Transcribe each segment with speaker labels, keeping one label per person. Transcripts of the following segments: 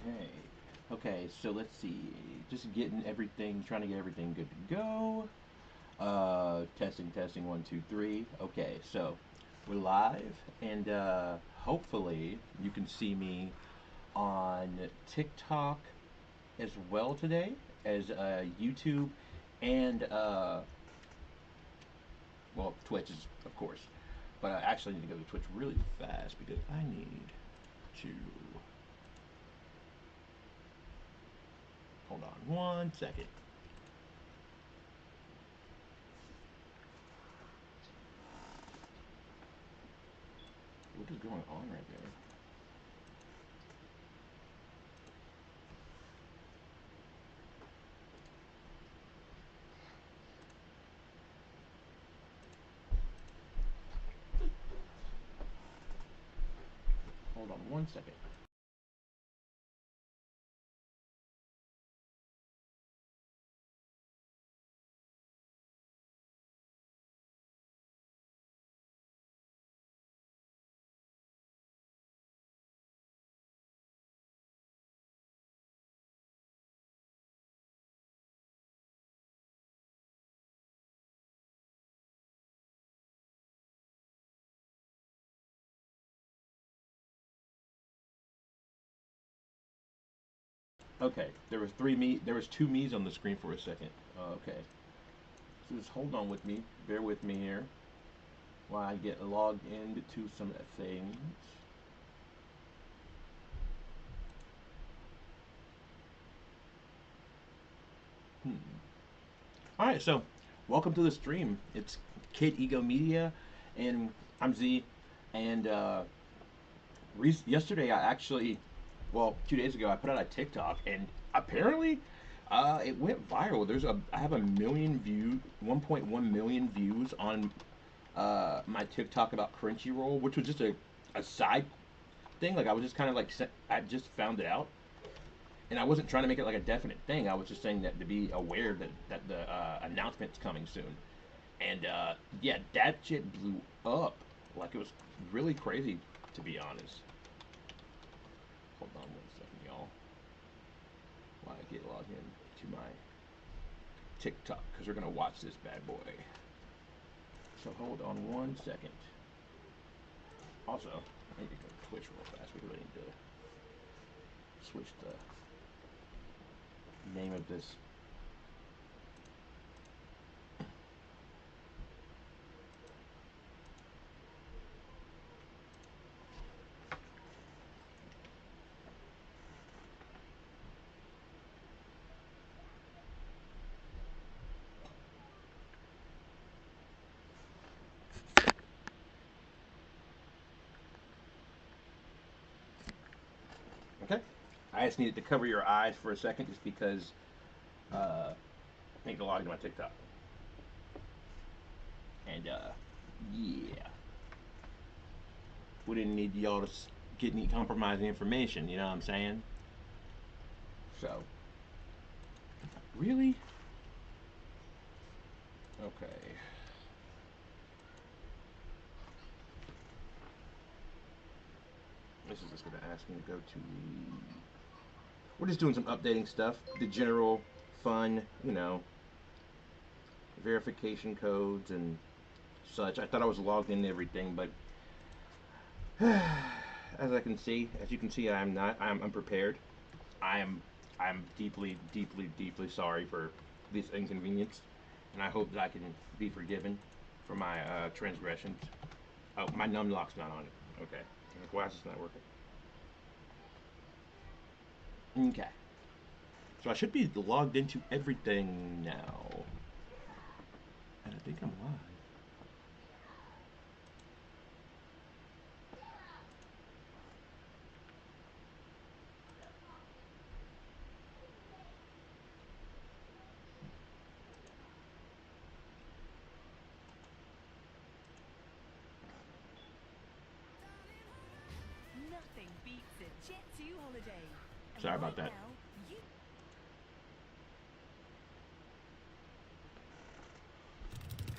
Speaker 1: Okay. Okay, so let's see. Just getting everything, trying to get everything good to go. Testing, testing, one, two, three. Okay, so we're live, and hopefully you can see me on TikTok as well today as YouTube and well, Twitch is of course. But I actually need to go to Twitch really fast because I need to hold on 1 second. What is going on right there? Hold on 1 second. Okay, there was two me's on the screen for a second. Okay, so just hold on with me, bear with me here while I get logged into some things. Hmm. All right, so welcome to the stream. It's Kid Ego Media, and I'm Z. And yesterday, I actually, well, 2 days ago, I put out a TikTok, and apparently, it went viral. I have a million views, 1.1 million views on my TikTok about CrunchyRoll, which was just a side thing. Like I was just kind of like I just found it out, and I wasn't trying to make it like a definite thing. I was just saying that to be aware that the announcement's coming soon. And yeah, that shit blew up. Like it was really crazy, to be honest. Hold on 1 second, y'all. While I get logged in to my TikTok, because we're gonna watch this bad boy. So hold on 1 second. Also, I need to go to Twitch real fast because I need to switch the name of this. Okay. I just needed to cover your eyes for a second just because I need to log into my TikTok. And yeah, we didn't need y'all to get any compromising information. You know what I'm saying? So really, okay. This is just gonna ask me to go to the. We're just doing some updating stuff. The general fun, verification codes and such. I thought I was logged into everything, but as you can see, I'm not. I'm unprepared. I am. I'm deeply, deeply, deeply sorry for this inconvenience, and I hope that I can be forgiven for my transgressions. Oh, my num lock's not on it. Okay. Why is this not working? Okay. So I should be logged into everything now, and I think I'm live.
Speaker 2: Nothing beats a Jet2 holiday. And
Speaker 1: Sorry about
Speaker 2: right
Speaker 1: that.
Speaker 2: now, you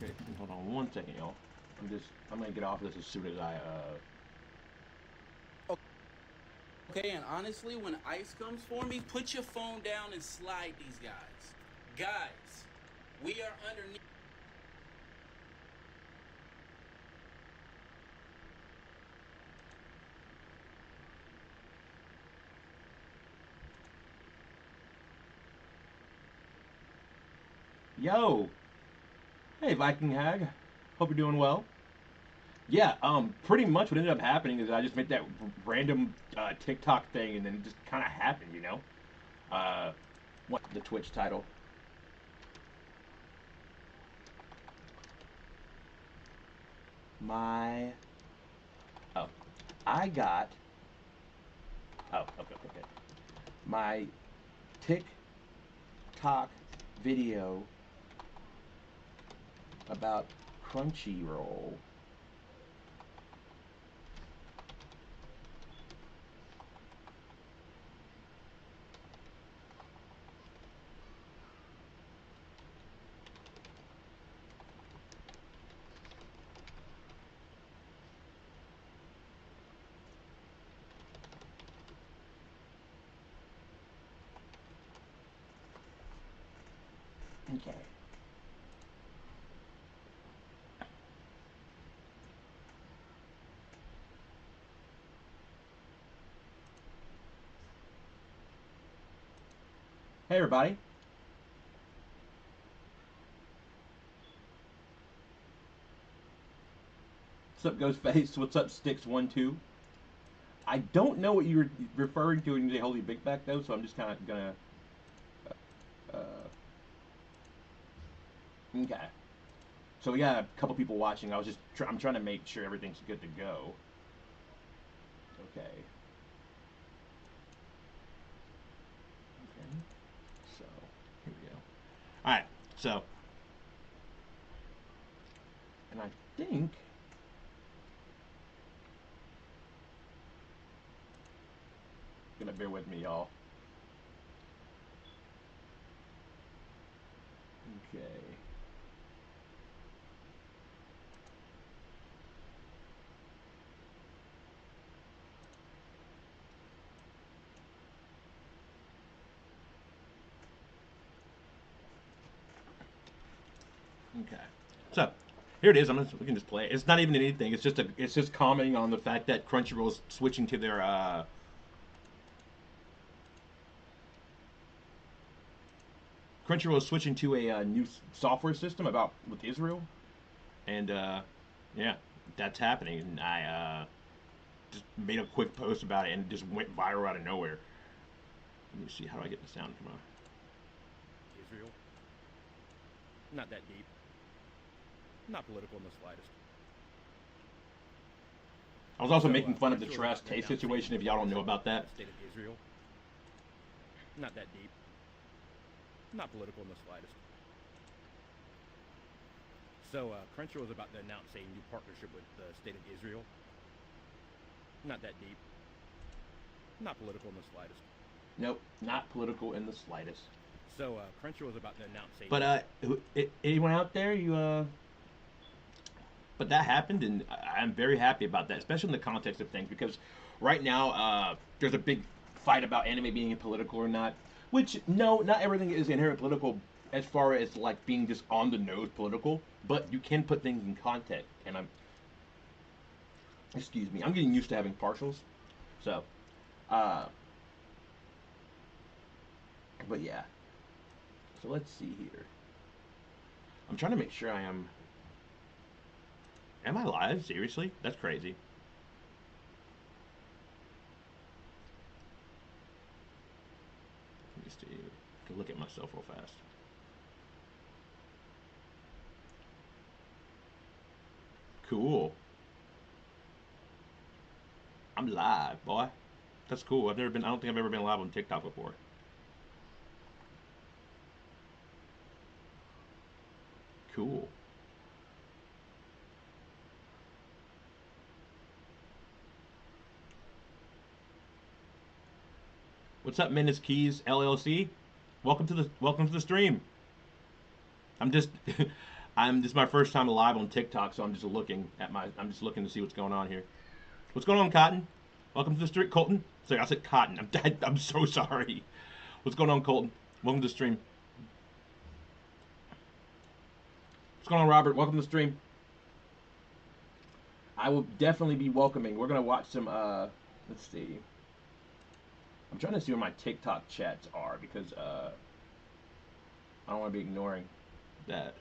Speaker 1: Okay, hold on 1 second, y'all. I'm gonna get off this as soon as I
Speaker 3: Okay, and honestly, when ice comes for me, put your phone down and slide these guys. Guys, we are underneath.
Speaker 1: Yo, hey Viking Hag, hope you're doing well. Yeah, pretty much what ended up happening is I just made that random TikTok thing, and then it just kind of happened, you know. Uh, what the Twitch title? My oh, I got okay. My TikTok video about CrunchyRoll. Okay. Hey everybody. What's up, Ghostface? What's up, Sticks12? I don't know what you were referring to when you say Holy Big Back though, so I'm just kind of gonna. Okay. So we got a couple people watching. I'm trying to make sure everything's good to go. Okay. Okay. So here we go. All right. So, and I think gonna bear with me, y'all. Okay. Okay. So here it is. We can just play it. It's not even anything. It's just commenting on the fact that Crunchyroll's switching to their Crunchyroll is switching to a new software system about with Israel, and yeah, that's happening. And I just made a quick post about it, and it just went viral out of nowhere. Let me see. How do I get the sound? Come on.
Speaker 4: Israel. Not that deep. Not political in the slightest.
Speaker 1: I was also making fun of the trash taste situation. If y'all don't know about that,
Speaker 4: State of Israel. Not that deep. Not political in the slightest. So Crunchyroll is about to announce a new partnership with the State of Israel. Not that deep. Not political in the slightest.
Speaker 1: nope, not political in the slightest.
Speaker 4: So Crunchyroll is about to announce a.
Speaker 1: But anyone out there, but that happened, and I'm very happy about that, especially in the context of things, because right now there's a big fight about anime being political or not. Which no, not everything is inherently political as far as like being just on the nose political, but you can put things in context. And excuse me, I'm getting used to having partials, so, uh, but yeah. So let's see here. I'm trying to make sure I am. Am I live? Seriously? That's crazy. Let me see. I can look at myself real fast. Cool. I'm live, boy. That's cool. I've never been. I don't think I've ever been live on TikTok before. Cool. What's up, Menace Keys LLC? Welcome to the stream. I'm just I'm this is my first time live on TikTok, so I'm just looking to see what's going on here. What's going on, Cotton? Welcome to the stream, Colton. Sorry, I said Cotton. I'm so sorry. What's going on, Colton? Welcome to the stream. What's going on, Robert? Welcome to the stream. I will definitely be welcoming. We're gonna watch some. Let's see. I'm trying to see where my TikTok chats are because I don't want to be ignoring that.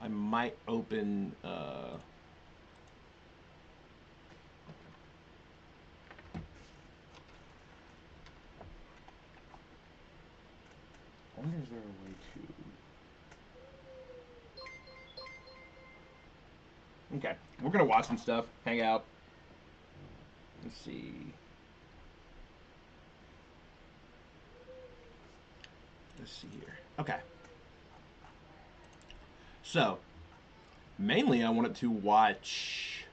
Speaker 1: I might open. I wonder is there a way to. Okay, we're gonna watch some stuff, hang out. Let's see. Let's see here. Okay. So, mainly I wanted to watch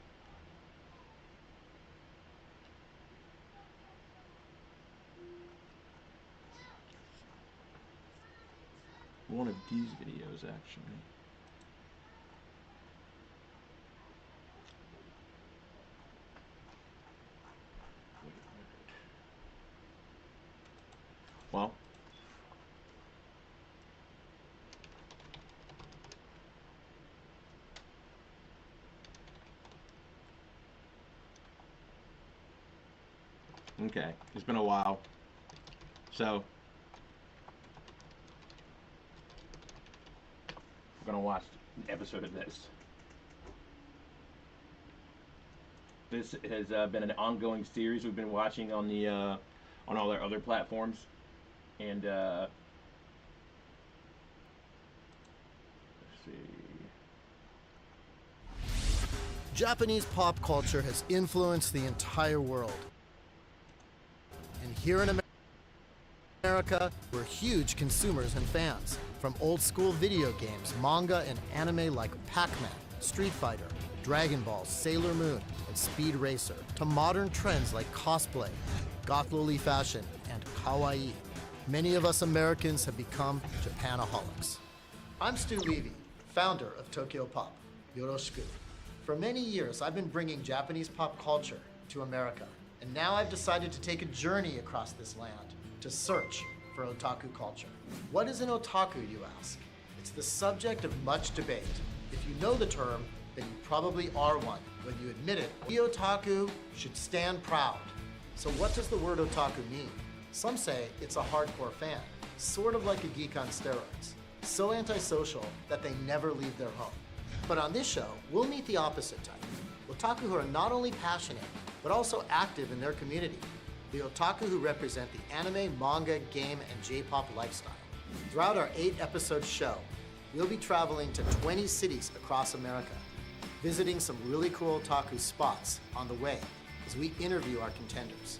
Speaker 1: one of these videos, actually. Well, okay, it's been a while. So, we're gonna watch an episode of this. This has been an ongoing series we've been watching on the on all our other platforms, and let's see.
Speaker 5: Japanese pop culture has influenced the entire world. And here in America, we're huge consumers and fans. From old school video games, manga, and anime like Pac-Man, Street Fighter, Dragon Ball, Sailor Moon, and Speed Racer, to modern trends like cosplay, goth loli fashion, and kawaii. Many of us Americans have become Japanaholics. I'm Stu Levy, founder of Tokyo Pop. Yoroshiku. For many years, I've been bringing Japanese pop culture to America, and now I've decided to take a journey across this land to search for otaku culture. What is an otaku, you ask? It's the subject of much debate. If you know the term, then you probably are one. When you admit it, we otaku should stand proud. So what does the word otaku mean? Some say it's a hardcore fan, sort of like a geek on steroids, so antisocial that they never leave their home. But on this show, we'll meet the opposite type. Otaku who are not only passionate, but also active in their community. The otaku who represent the anime, manga, game, and J-pop lifestyle. Throughout our 8-episode show, we'll be traveling to 20 cities across America, visiting some really cool otaku spots on the way as we interview our contenders.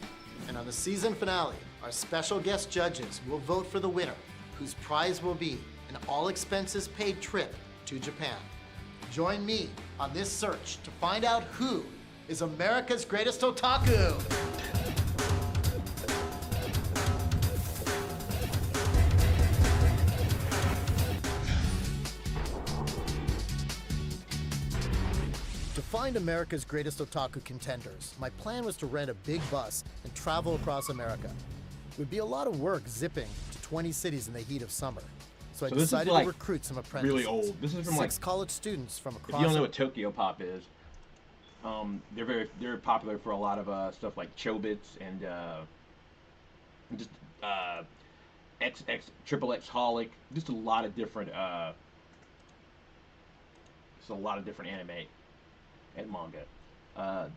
Speaker 5: And on the season finale, our special guest judges will vote for the winner, whose prize will be an all-expenses-paid trip to Japan. Join me on this search to find out who is America's greatest otaku. To find America's greatest otaku contenders, my plan was to rent a big bus and travel across America. It would be a lot of work zipping to 20 cities in the heat of summer. So I decided to recruit some apprentices.
Speaker 1: Really old. This is from
Speaker 5: 6 college students from across.
Speaker 1: If you don't know what Tokyo Pop is, they're popular for a lot of stuff like Chobits and just XX Triple X Holic, just a lot of different anime and manga.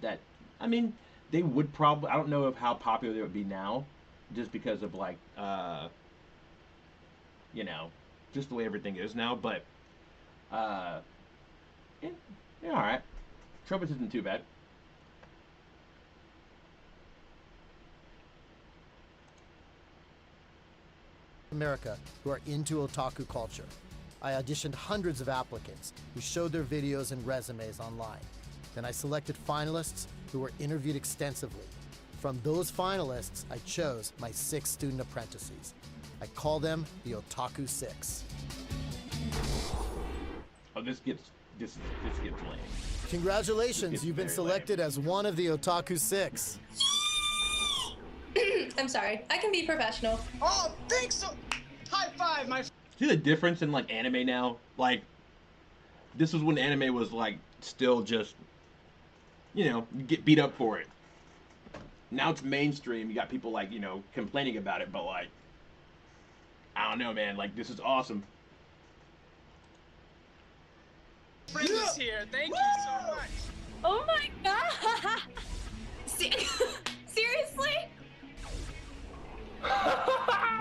Speaker 1: That I mean, they would probably, I don't know of how popular they would be now, just because of like you know, just the way everything is now. But yeah, all right. Chobits isn't too bad.
Speaker 5: America who are into otaku culture. I auditioned hundreds of applicants who showed their videos and resumes online. Then I selected finalists who were interviewed extensively. From those finalists, I chose my 6 student apprentices. I call them the Otaku 6.
Speaker 1: Oh, this gets lame.
Speaker 5: Congratulations, you've been selected as one of the Otaku 6.
Speaker 6: I'm sorry. I can be professional.
Speaker 7: Oh, thanks so. High five, my.
Speaker 1: See the difference in like anime now? Like, this was when anime was like still just, you know, you get beat up for it. Now it's mainstream. You got people like, you know, complaining about it, but like, I don't know, man. Like, this is awesome.
Speaker 7: Friend is here. Thank you so much.
Speaker 6: Oh my god! Seriously?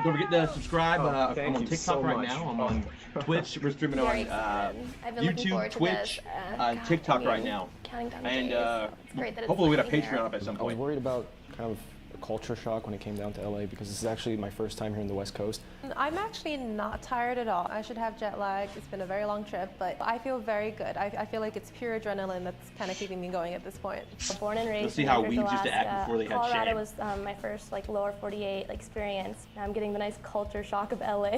Speaker 1: Don't forget to subscribe. I'm on
Speaker 8: you
Speaker 1: TikTok
Speaker 8: so
Speaker 1: right
Speaker 8: much.
Speaker 1: now. I'm on Twitch. We're streaming
Speaker 9: Very
Speaker 1: on
Speaker 9: excited. I've been looking
Speaker 1: YouTube,
Speaker 9: forward to
Speaker 1: Twitch,
Speaker 9: this. God,
Speaker 1: TikTok
Speaker 9: I mean,
Speaker 1: right now.
Speaker 9: Counting down
Speaker 1: And
Speaker 9: days. It's great that it's
Speaker 1: hopefully we get a
Speaker 9: finally
Speaker 1: Patreon
Speaker 9: here.
Speaker 1: up at some
Speaker 8: I was
Speaker 1: point.
Speaker 8: worried about kind of a culture shock when it came down to LA because this is actually my first time here in the West Coast.
Speaker 10: I'm actually not tired at all. I should have jet lag. It's been a very long trip, but I feel very good. I feel like it's pure adrenaline that's kind of keeping me going at this point.
Speaker 9: Born and raised
Speaker 1: Let's see
Speaker 9: in
Speaker 1: how
Speaker 9: Anchorage,
Speaker 1: we used to act
Speaker 9: Alaska.
Speaker 1: before they had
Speaker 9: Colorado
Speaker 1: shame.
Speaker 9: was my first like lower 48 experience. Now I'm getting the nice culture shock of LA.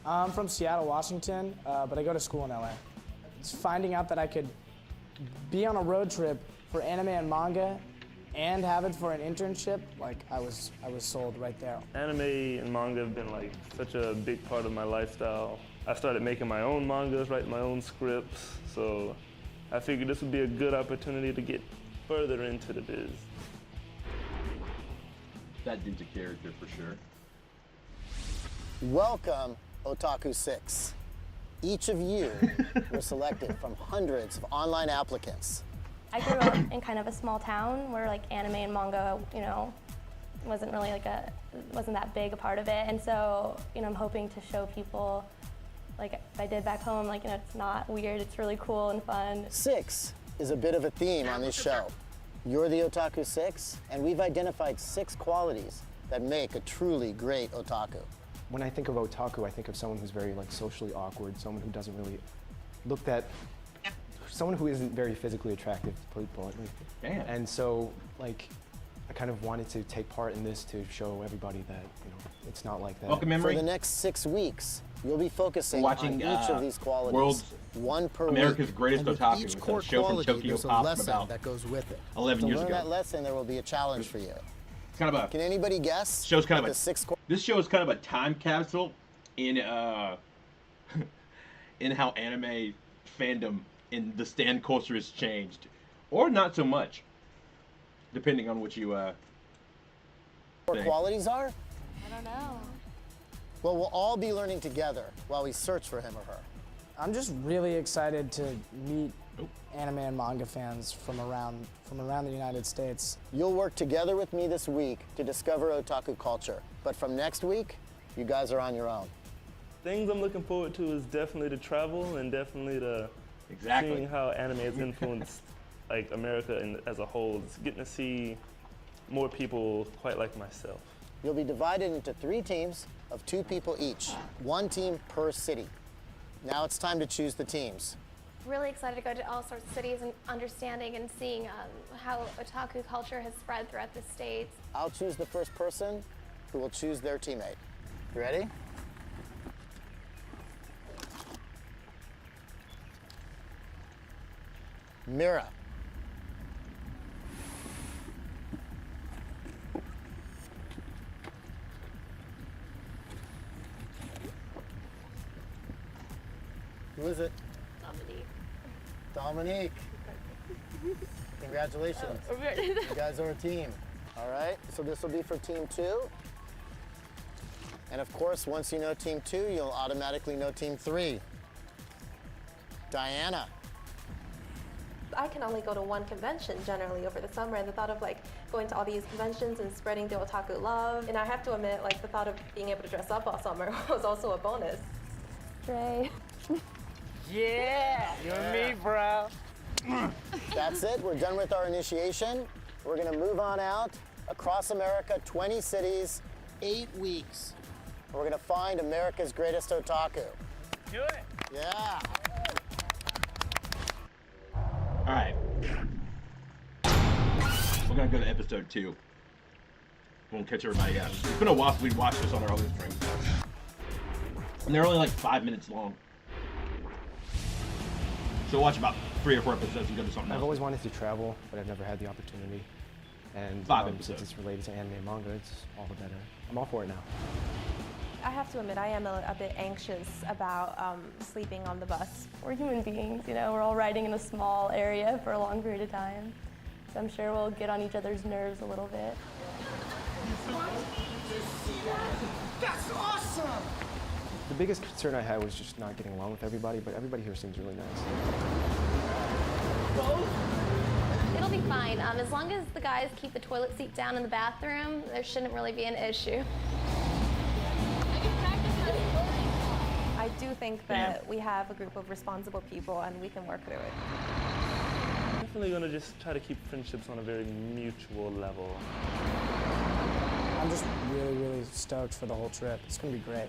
Speaker 11: I'm from Seattle, Washington, but I go to school in LA. It's finding out that I could be on a road trip for anime and manga and have it for an internship, like I was sold right there.
Speaker 12: Anime and manga have been like such a big part of my lifestyle. I started making my own mangas, writing my own scripts, so I figured this would be a good opportunity to get further into the biz.
Speaker 1: That dude's a character for sure.
Speaker 5: Welcome, Otaku 6. Each of you were selected from hundreds of online applicants.
Speaker 9: I grew up in kind of a small town where like anime and manga, wasn't really wasn't that big a part of it. And so, I'm hoping to show people like I did back home, it's not weird, it's really cool and fun.
Speaker 5: 6 is a bit of a theme on this show. You're the Otaku 6, and we've identified 6 qualities that make a truly great otaku.
Speaker 8: When I think of otaku, I think of someone who's very socially awkward, someone who doesn't really look that, someone who isn't very physically attractive, to put it bluntly.
Speaker 1: Damn.
Speaker 8: And so I kind of wanted to take part in this to show everybody that it's not like that.
Speaker 1: Welcome,
Speaker 5: For
Speaker 1: memory.
Speaker 5: the next 6 weeks, you'll be focusing
Speaker 1: Watching,
Speaker 5: on each of these qualities.
Speaker 1: World's
Speaker 5: one per
Speaker 1: America's
Speaker 5: week.
Speaker 1: Greatest
Speaker 5: and with
Speaker 1: Otaku.
Speaker 5: each
Speaker 1: It's a
Speaker 5: core
Speaker 1: show from
Speaker 5: quality,
Speaker 1: Tokyo
Speaker 5: there's a
Speaker 1: Pop from
Speaker 5: lesson
Speaker 1: about
Speaker 5: that goes with it.
Speaker 1: 11
Speaker 5: to
Speaker 1: years
Speaker 5: learn
Speaker 1: ago.
Speaker 5: that lesson, there will be a challenge for you.
Speaker 1: It's kind of a
Speaker 5: Can anybody guess?
Speaker 1: show's kind of
Speaker 5: what
Speaker 1: a
Speaker 5: the 6
Speaker 1: This show is kind of a time capsule in in how anime fandom in the stan culture has changed, or not so much, depending on what you
Speaker 5: core
Speaker 1: think.
Speaker 5: qualities are?
Speaker 9: I don't know.
Speaker 5: Well, we'll all be learning together while we search for him or her.
Speaker 11: I'm just really excited to meet anime and manga fans from around the United States.
Speaker 5: You'll work together with me this week to discover otaku culture. But from next week, you guys are on your own.
Speaker 12: Things I'm looking forward to is definitely to travel and definitely to
Speaker 1: Exactly.
Speaker 12: seeing how anime has influenced America as a whole. It's getting to see more people quite like myself.
Speaker 5: You'll be divided into 3 teams of 2 people each, 1 team per city. Now it's time to choose the teams.
Speaker 9: Really excited to go to all sorts of cities and understanding and seeing how otaku culture has spread throughout the states.
Speaker 5: I'll choose the first person who will choose their teammate. You ready? Mira. Who is it? Dominique. Congratulations. You guys are a team. All right, so this will be for team 2. And of course, once you know team 2, you'll automatically know team 3. Diana.
Speaker 10: I can only go to one convention generally over the summer, and the thought of going to all these conventions and spreading the otaku love, and I have to admit, the thought of being able to dress up all summer was also a bonus.
Speaker 9: Dre.
Speaker 7: Yeah, you and me, bro.
Speaker 5: That's it. We're done with our initiation. We're going to move on out across America, 20 cities, 8 weeks. We're going to find America's greatest otaku.
Speaker 7: Do it.
Speaker 5: Yeah.
Speaker 1: All right. We're gonna go to episode 2. We'll catch everybody up. It's been a while since we watched this on our other stream, and they're only 5 minutes long. So watch about 3 or 4 episodes and go to something
Speaker 8: I've
Speaker 1: else.
Speaker 8: always wanted to travel, but I've never had the opportunity. And
Speaker 1: 5
Speaker 8: since
Speaker 1: episodes.
Speaker 8: it's related to anime and manga, it's all the better. I'm all for it now.
Speaker 10: I have to admit, I am a bit anxious about sleeping on the bus.
Speaker 9: We're human beings, you know, we're all riding in a small area for a long period of time. So I'm sure we'll get on each other's nerves a little bit.
Speaker 11: That's awesome!
Speaker 8: The biggest concern I had was just not getting along with everybody, but everybody here seems really nice.
Speaker 9: It'll be fine. As long as the guys keep the toilet seat down in the bathroom, there shouldn't really be an issue.
Speaker 10: I do think that we have a group of responsible people and we can work through it.
Speaker 12: Definitely gonna just try to keep friendships on a very mutual level.
Speaker 11: I'm just really, really stoked for the whole trip. It's gonna be great.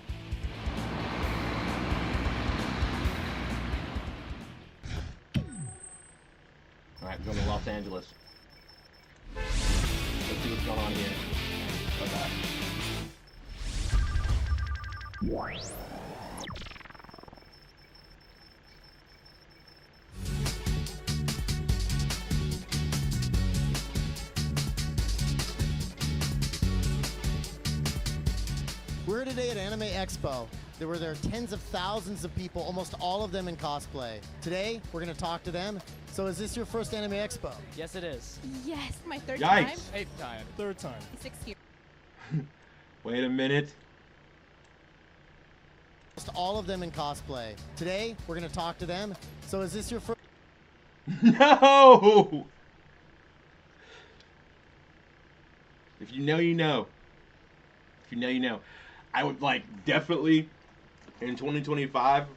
Speaker 1: Alright, we're going to Los Angeles. Let's see what's going on here.
Speaker 5: We're today at Anime Expo. There were tens of thousands of people, almost all of them in cosplay. Today, we're going to talk to them. So is this your first Anime Expo?
Speaker 7: Yes, it is.
Speaker 2: Yes, my third
Speaker 1: Yikes.
Speaker 2: time.
Speaker 7: 8th time.
Speaker 11: 3rd time.
Speaker 2: 6 years.
Speaker 1: Wait a minute.
Speaker 5: Almost all of them in cosplay. Today, we're going to talk to them. So is this your first?
Speaker 1: No! If you know, you know. If you know, you know. I would definitely in 2025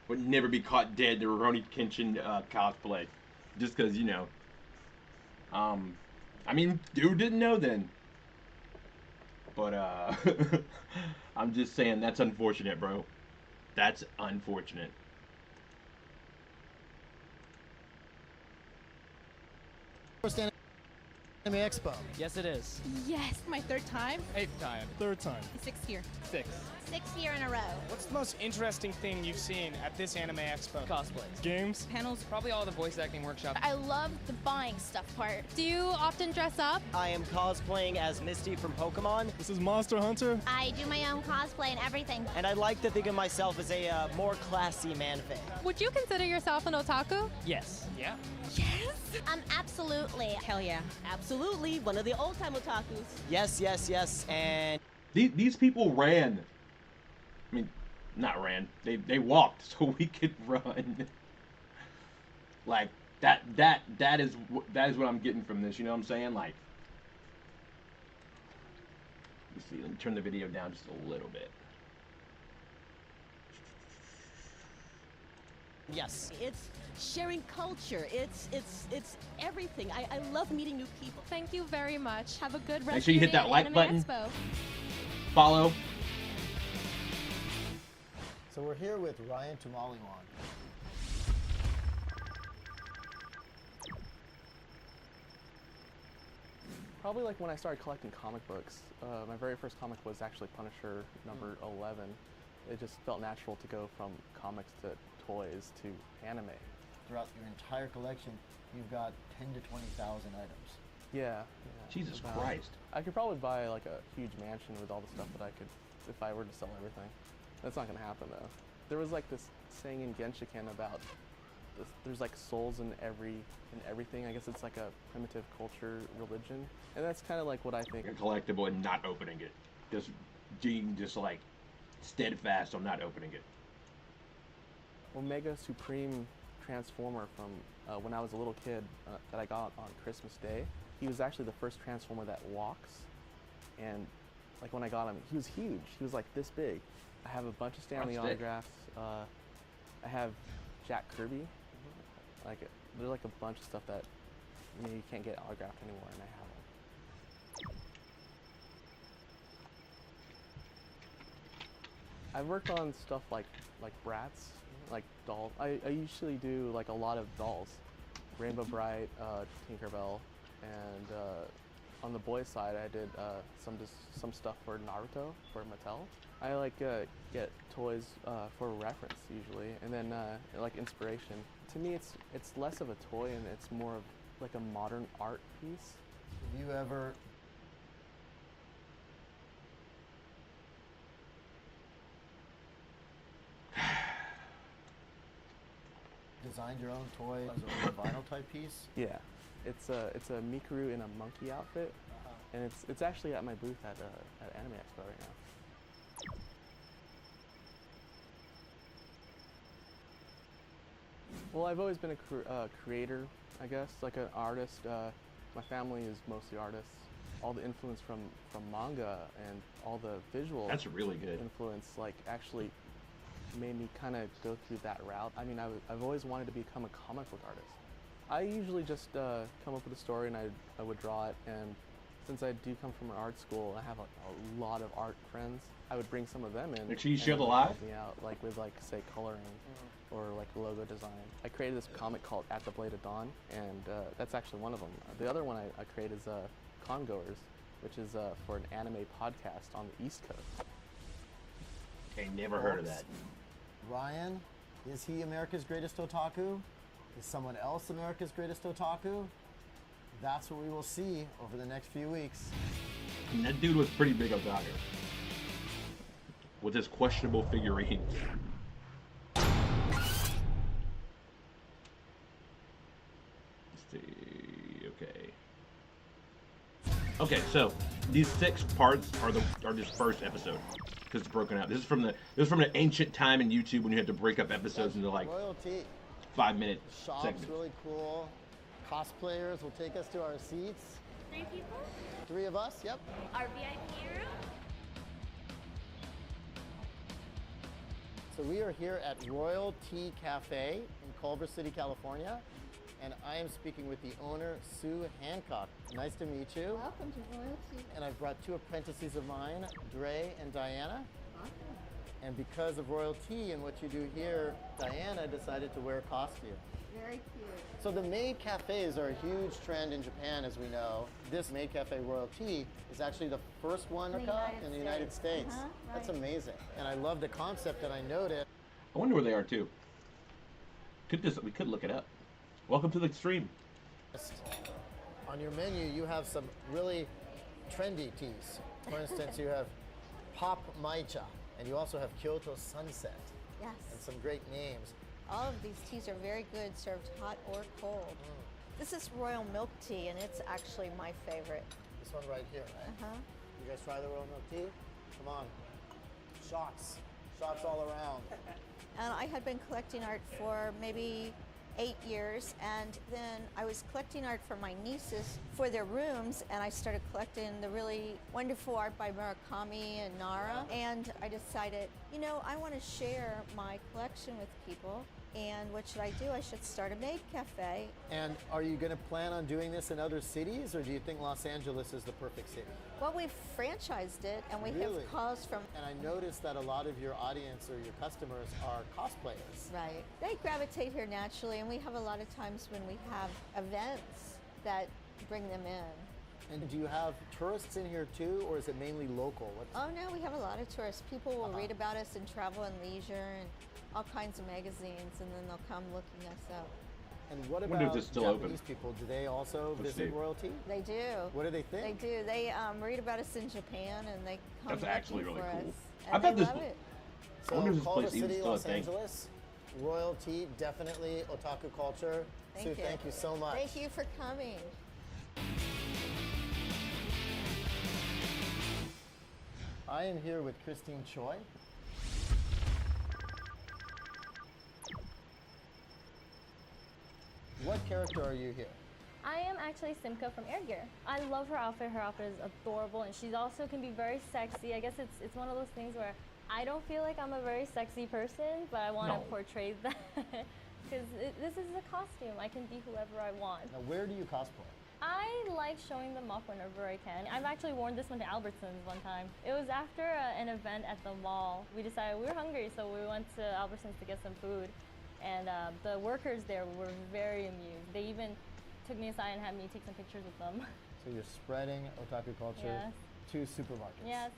Speaker 1: would never be caught dead in the Rurouni Kenshin cosplay, just because I mean, dude didn't know then, but I'm just saying that's unfortunate, bro. That's unfortunate.
Speaker 5: First Anime Expo.
Speaker 7: Yes, it is.
Speaker 2: Yes, my third time.
Speaker 7: 8th time.
Speaker 11: 3rd time.
Speaker 2: 6th year.
Speaker 7: 6th.
Speaker 2: 6th year in a row.
Speaker 11: What's the most interesting thing you've seen at this Anime Expo?
Speaker 7: Cosplays.
Speaker 11: Games?
Speaker 2: Panels.
Speaker 7: Probably all the voice acting workshops.
Speaker 2: I love the buying stuff part. Do you often dress up?
Speaker 7: I am cosplaying as Misty from Pokemon,
Speaker 11: This is Monster Hunter.
Speaker 2: I do my own cosplay and everything.
Speaker 7: and I like to think of myself as a more classy man-fan.
Speaker 6: Would you consider yourself an otaku?
Speaker 7: Yes. Yeah.
Speaker 2: Yes. Absolutely. Hell yeah.
Speaker 6: Absolutely. One of the old-time otakus.
Speaker 7: Yes, yes, yes, and
Speaker 1: These people ran. I mean, not ran. They walked so we could run. Like that is what I'm getting from this. You know what I'm saying? Like, let's see. Let me turn the video down just a little bit.
Speaker 6: Yes. It's sharing culture. It's everything. I love meeting new people. Thank you very much. Have a good rest
Speaker 1: Make sure you hit that like button. Follow.
Speaker 5: So we're here with Ryan Tumaliwan.
Speaker 8: Probably like when I started collecting comic books. My very first comic was actually Punisher number 11. It just felt natural to go from comics to toys to anime.
Speaker 5: Throughout your entire collection, you've got 10 to 20,000 items.
Speaker 8: Yeah.
Speaker 1: Jesus
Speaker 8: about-
Speaker 1: Christ.
Speaker 8: I could probably buy like a huge mansion with all the stuff that I could, if I were to sell everything. That's not gonna happen though. There was like this saying in Genshiken about this, there's like souls in everything. I guess it's like a primitive culture religion, and that's kind of like what I think.
Speaker 1: A collectible and not opening it. Just being like steadfast on not opening it.
Speaker 8: Omega Supreme Transformer from when I was a little kid that I got on Christmas Day. He was actually the first Transformer that walks, and like when I got him, he was huge. He was like this big. I have a bunch of Stanley
Speaker 1: That's thick.
Speaker 8: autographs. I have Jack Kirby. Like there's like a bunch of stuff that you can't get autographed anymore, and I have them. I've worked on stuff like Bratz, like dolls. I usually do like a lot of dolls. Rainbow Bright, Tinkerbell, and on the boys' side I did some stuff for Naruto, for Mattel. I like get toys for reference usually, and then like inspiration. To me, it's less of a toy and it's more of like a modern art piece.
Speaker 5: Have you ever designed your own toy as a vinyl type piece?
Speaker 8: Yeah, it's a Mikaru in a monkey outfit, and it's actually at my booth at Anime Expo right now. Well, I've always been a creator, I guess, like an artist. My family is mostly artists. All the influence from manga and all the visual
Speaker 1: That's really good.
Speaker 8: influence, like, actually made me kind of go through that route. I mean, I've always wanted to become a comic book artist. I usually just come up with a story and I would draw it, and since I do come from an art school, I have a lot of art friends. I would bring some of them in.
Speaker 1: Make sure you
Speaker 8: and
Speaker 1: share the
Speaker 8: they would
Speaker 1: live.
Speaker 8: help me out, like with say coloring or like logo design. I created this comic called At the Blade of Dawn, and that's actually one of them. The other one I created is Congoers, which is for an anime podcast on the East Coast.
Speaker 1: Okay, never heard of that.
Speaker 5: Ryan, is he America's greatest otaku? Is someone else America's greatest otaku? That's what we will see over the next few weeks.
Speaker 1: And that dude was pretty big otaku. With his questionable figurine. Let's see. Okay. Okay, so these 6 parts are this first episode because it's broken out. This is from the ancient time in YouTube when you had to break up episodes into like
Speaker 5: Royalty.
Speaker 1: 5-minute
Speaker 5: Shop's
Speaker 1: segments.
Speaker 5: really cool. Cosplayers will take us to our seats.
Speaker 9: 3 people?
Speaker 5: 3 of us, yep.
Speaker 9: Our VIP room?
Speaker 5: So we are here at Royal Tea Cafe in Culver City, California, and I am speaking with the owner, Sue Hancock. Nice to meet you.
Speaker 13: Welcome to Royal Tea.
Speaker 5: And I've brought 2 apprentices of mine, Dre and Diana.
Speaker 13: Awesome.
Speaker 5: And because of Royal Tea and what you do here, Diana decided to wear a costume.
Speaker 13: Very cute.
Speaker 5: So the maid cafes are a huge trend in Japan, as we know. This maid cafe, Royal Tea, is actually the first one in the United States. That's
Speaker 13: right.
Speaker 5: amazing. And I love the concept, and I noted.
Speaker 1: I wonder where they are too. We could look it up. Welcome to the extreme.
Speaker 5: On your menu, you have some really trendy teas. For instance, you have Pop Maicha, and you also have Kyoto Sunset,
Speaker 13: Yes.
Speaker 5: and some great names.
Speaker 13: All of these teas are very good, served hot or cold. This is royal milk tea, and it's actually my favorite.
Speaker 5: This one right here, right?
Speaker 13: Uh-huh.
Speaker 5: You guys try the royal milk tea? Come on. Shots. Shots all around.
Speaker 13: And I had been collecting art for maybe 8 years, and then I was collecting art for my nieces for their rooms, and I started collecting the really wonderful art by Murakami and Nara, and I decided, I want to share my collection with people, and what should I do? I should start a maid cafe.
Speaker 5: And are you going to plan on doing this in other cities, or do you think Los Angeles is the perfect city?
Speaker 13: Well, we've franchised it, and we
Speaker 5: Really?
Speaker 13: have calls from...
Speaker 5: And I noticed that a lot of your audience or your customers are cosplayers.
Speaker 13: Right. They gravitate here naturally, and we have a lot of times when we have events that bring them in.
Speaker 5: And do you have tourists in here too, or is it mainly local?
Speaker 13: Oh no, we have a lot of tourists. People will read about us in Travel and Leisure and all kinds of magazines, and then they'll come looking us up.
Speaker 5: And what
Speaker 1: wonder if
Speaker 5: about
Speaker 1: it's still
Speaker 5: Japanese
Speaker 1: open.
Speaker 5: people? Do they also
Speaker 1: Let's
Speaker 5: visit
Speaker 1: see.
Speaker 5: royalty?
Speaker 13: They do.
Speaker 5: What do they think?
Speaker 13: They do. They read about us in Japan, and they come
Speaker 1: That's actually
Speaker 13: looking
Speaker 1: really
Speaker 13: for
Speaker 1: cool.
Speaker 13: us.
Speaker 1: I
Speaker 13: And
Speaker 1: bet
Speaker 13: they
Speaker 1: this-
Speaker 13: love it.
Speaker 1: I wonder if this
Speaker 5: Culver
Speaker 1: place even
Speaker 5: City,
Speaker 1: still a
Speaker 5: Los
Speaker 1: thing.
Speaker 5: Angeles, royalty, definitely otaku culture. Sue, thank you so much.
Speaker 13: Thank you for coming.
Speaker 5: I am here with Christine Choi. What character are you here?
Speaker 14: I am actually Simka from Air Gear. I love her outfit. Her outfit is adorable, and she also can be very sexy. I guess it's one of those things where I don't feel like I'm a very sexy person, but I want to portray that because this is a costume. I can be whoever I want.
Speaker 5: Now, where do you cosplay?
Speaker 14: I like showing them off whenever I can. I've actually worn this one to Albertsons one time. It was after an event at the mall. We decided we were hungry, so we went to Albertsons to get some food. And the workers there were very amused. They even took me aside and had me take some pictures with them.
Speaker 5: So you're spreading otaku culture
Speaker 14: Yes.
Speaker 5: to supermarkets.
Speaker 14: Yes.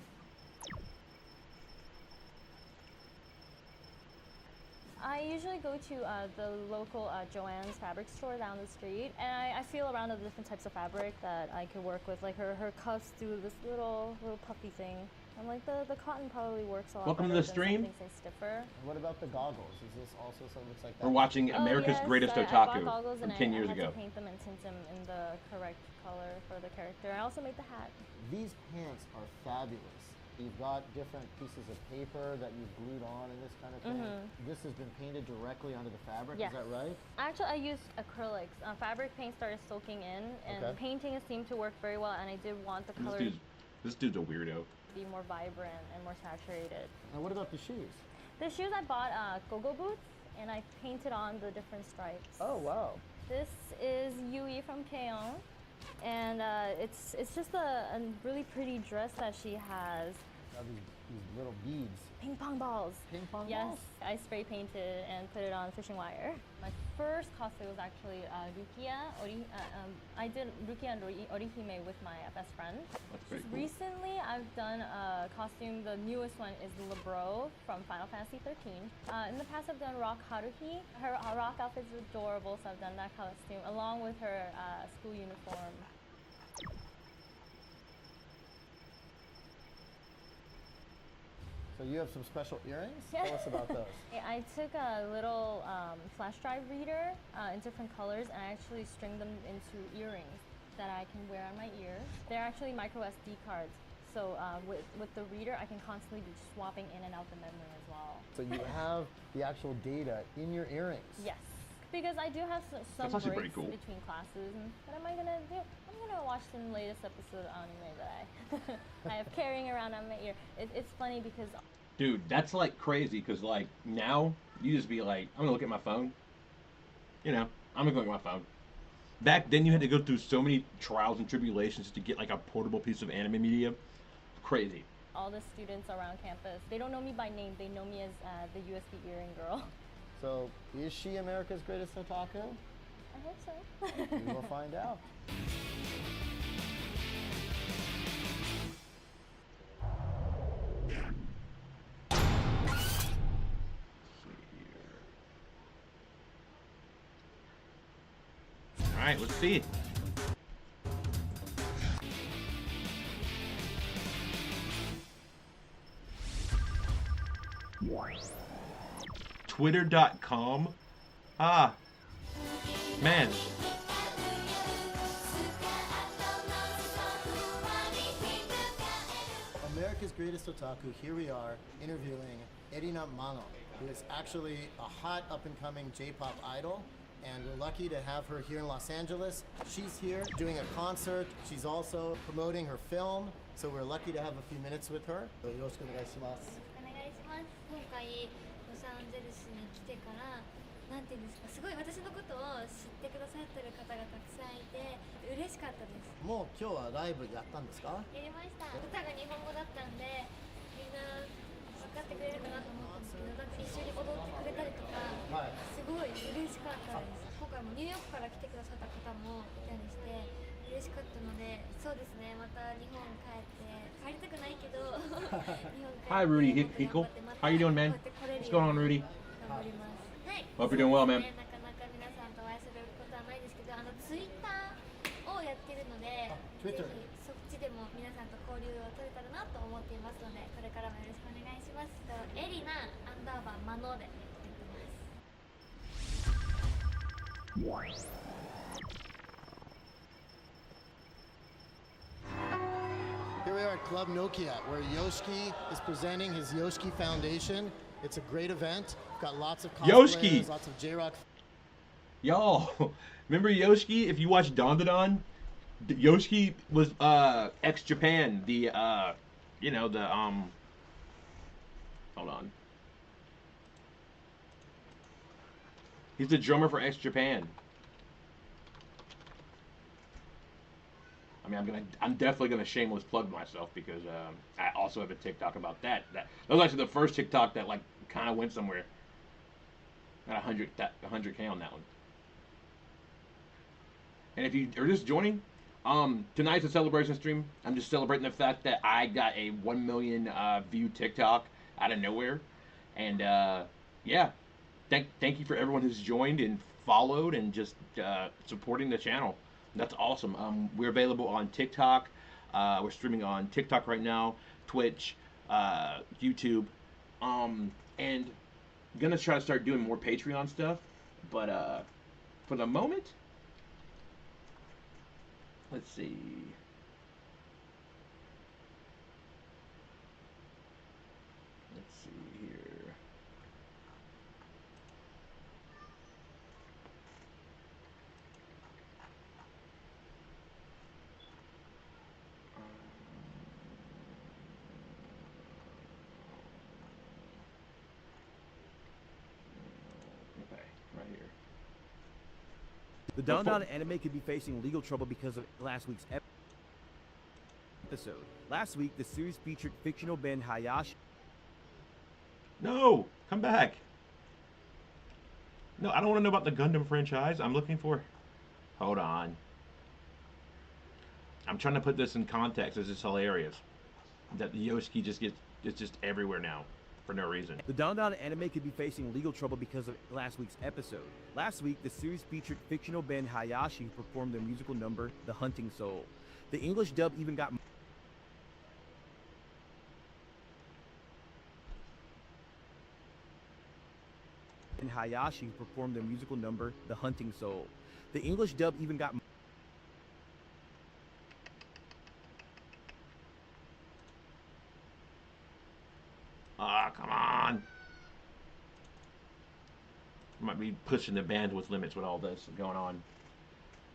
Speaker 14: I usually go to the local Joann's fabric store down the street, and I feel around the different types of fabric that I could work with. Like her cuffs do this little puffy thing. I'm like the cotton probably works a lot
Speaker 1: Welcome to
Speaker 14: better
Speaker 1: the
Speaker 14: than
Speaker 1: stream.
Speaker 14: something say stiffer.
Speaker 5: What about the goggles? Is this also something that's like that?
Speaker 1: We're watching America's Greatest Otaku
Speaker 14: I bought goggles
Speaker 1: from
Speaker 14: and
Speaker 1: 10 years
Speaker 14: I had
Speaker 1: ago.
Speaker 14: to paint them and tint them in the correct color for the character. I also made the hat.
Speaker 5: These pants are fabulous. You've got different pieces of paper that you've glued on and this kind of thing. This has been painted directly onto the fabric,
Speaker 14: Yes.
Speaker 5: is that right?
Speaker 14: Actually, I used acrylics. Fabric paint started soaking in, and
Speaker 5: Okay.
Speaker 14: painting it seemed to work very well, and I did want the color
Speaker 1: This dude's a weirdo.
Speaker 14: to be more vibrant and more saturated.
Speaker 5: And what about the shoes?
Speaker 14: The shoes I bought go-go boots, and I painted on the different stripes.
Speaker 5: Oh, wow.
Speaker 14: This is Yui from Keon, and it's just a really pretty dress that she has.
Speaker 5: These little beads.
Speaker 14: Ping pong balls.
Speaker 5: Ping pong
Speaker 14: yes,
Speaker 5: balls?
Speaker 14: I spray painted and put it on fishing wire. My first cosplay was actually Rukia. I did Rukia and Orihime with my best friend.
Speaker 1: That's pretty cool.
Speaker 14: Recently, I've done a costume. The newest one is Lebro from Final Fantasy 13. In the past, I've done Rock Haruhi. Her rock outfit is adorable, so I've done that costume along with her school uniform.
Speaker 5: So you have some special earrings?
Speaker 14: Yeah.
Speaker 5: Tell us about those.
Speaker 14: I took a little flash drive reader in different colors, and I actually stringed them into earrings that I can wear on my ear. They're actually micro SD cards, so with the reader, I can constantly be swapping in and out the memory as well.
Speaker 5: So you have the actual data in your earrings?
Speaker 14: Yes, because I do have some
Speaker 1: That's actually
Speaker 14: breaks
Speaker 1: pretty cool.
Speaker 14: between classes. And what am I gonna do? I'm gonna watch the latest episode of anime that I have carrying around on my ear. It's funny because.
Speaker 1: Dude, that's like crazy because like now you just be like, I'm gonna look at my phone. You know, I'm gonna look at my phone. Back then you had to go through so many trials and tribulations to get like a portable piece of anime media. Crazy.
Speaker 14: All the students around campus, they don't know me by name. They know me as the USB earring girl.
Speaker 5: So is she America's greatest otaku?
Speaker 14: I hope so.
Speaker 5: We will find out.
Speaker 1: All right, let's see. Twitter.com. Ah, man.
Speaker 5: America's Greatest Otaku, here we are interviewing Erina Mano, who is actually a hot up-and-coming J-pop idol, and we're lucky to have her here in Los Angeles. She's here doing a concert. She's also promoting her film, so we're lucky to have a few minutes with her. よろしくお願いします。
Speaker 15: お願いします。今回ロサンゼルスに来てからなんていうんですか、すごい私のことを知ってくださってる方がたくさんいて嬉しかったです。
Speaker 5: もう今日はライブやったんですか？
Speaker 15: やりました。歌が日本語だったんでみんな分かってくれるかなと思ったんですけど、なんか一緒に踊ってくれたりとか、すごい嬉しかったです。今回もニューヨークから来てくださった方もいたりして嬉しかったので、そうですね、また日本帰って帰りたくないけど日本帰って
Speaker 1: Hi, Rudy Hickle. How you doing, man? What's going on, Rudy?
Speaker 15: 頑張ります。はい。
Speaker 1: Hope you're doing well, man.
Speaker 15: なかなか皆さんとお会いすることはないですけど、ツイッターをやってるので、ぜひそっちでも皆さんと交流を取れたらなと思っていますので、これからもよろしくお願いします。エリナ_マノでやってます。
Speaker 5: Here we are at Club Nokia, where Yoshiki is presenting his Yoshiki Foundation. It's a great event. We've got lots of cosplayers,
Speaker 1: Yoshiki!
Speaker 5: lots of J-Rock.
Speaker 1: Y'all, remember Yoshiki? If you watch Dandadan, Yoshiki was ex-Japan. The you know, the hold on. He's the drummer for ex-Japan. I mean, I'm definitely gonna shameless plug myself because I also have a TikTok about that. That was actually the first TikTok that like kind of went somewhere. Got 100K on that one. And if you are just joining, tonight's a celebration stream. I'm just celebrating the fact that I got a 1 million view TikTok out of nowhere, and yeah, thank you for everyone who's joined and followed and just supporting the channel. That's awesome. We're available on TikTok. We're streaming on TikTok right now, Twitch, YouTube, and gonna try to start doing more Patreon stuff. But for the moment, let's see. Let's see here. Okay, right here.
Speaker 4: The Don Don anime could be facing legal trouble because of last week's episode. Last week, the series featured fictional band Hayashi.
Speaker 1: No, come back. No, I don't want to know about the Gundam franchise. I'm looking for. Hold on. I'm trying to put this in context. This is hilarious. That the Yoshiki just gets it's just everywhere now for no reason.
Speaker 4: The Don Don anime could be facing legal trouble because of last week's episode. Last week, the series featured fictional band Hayashi who performed their musical number, The Hunting Soul. The English dub even got and Hayashi who performed their musical number, The Hunting Soul. The English dub even got
Speaker 1: Come on. Might be pushing the bandwidth limits with all this going on.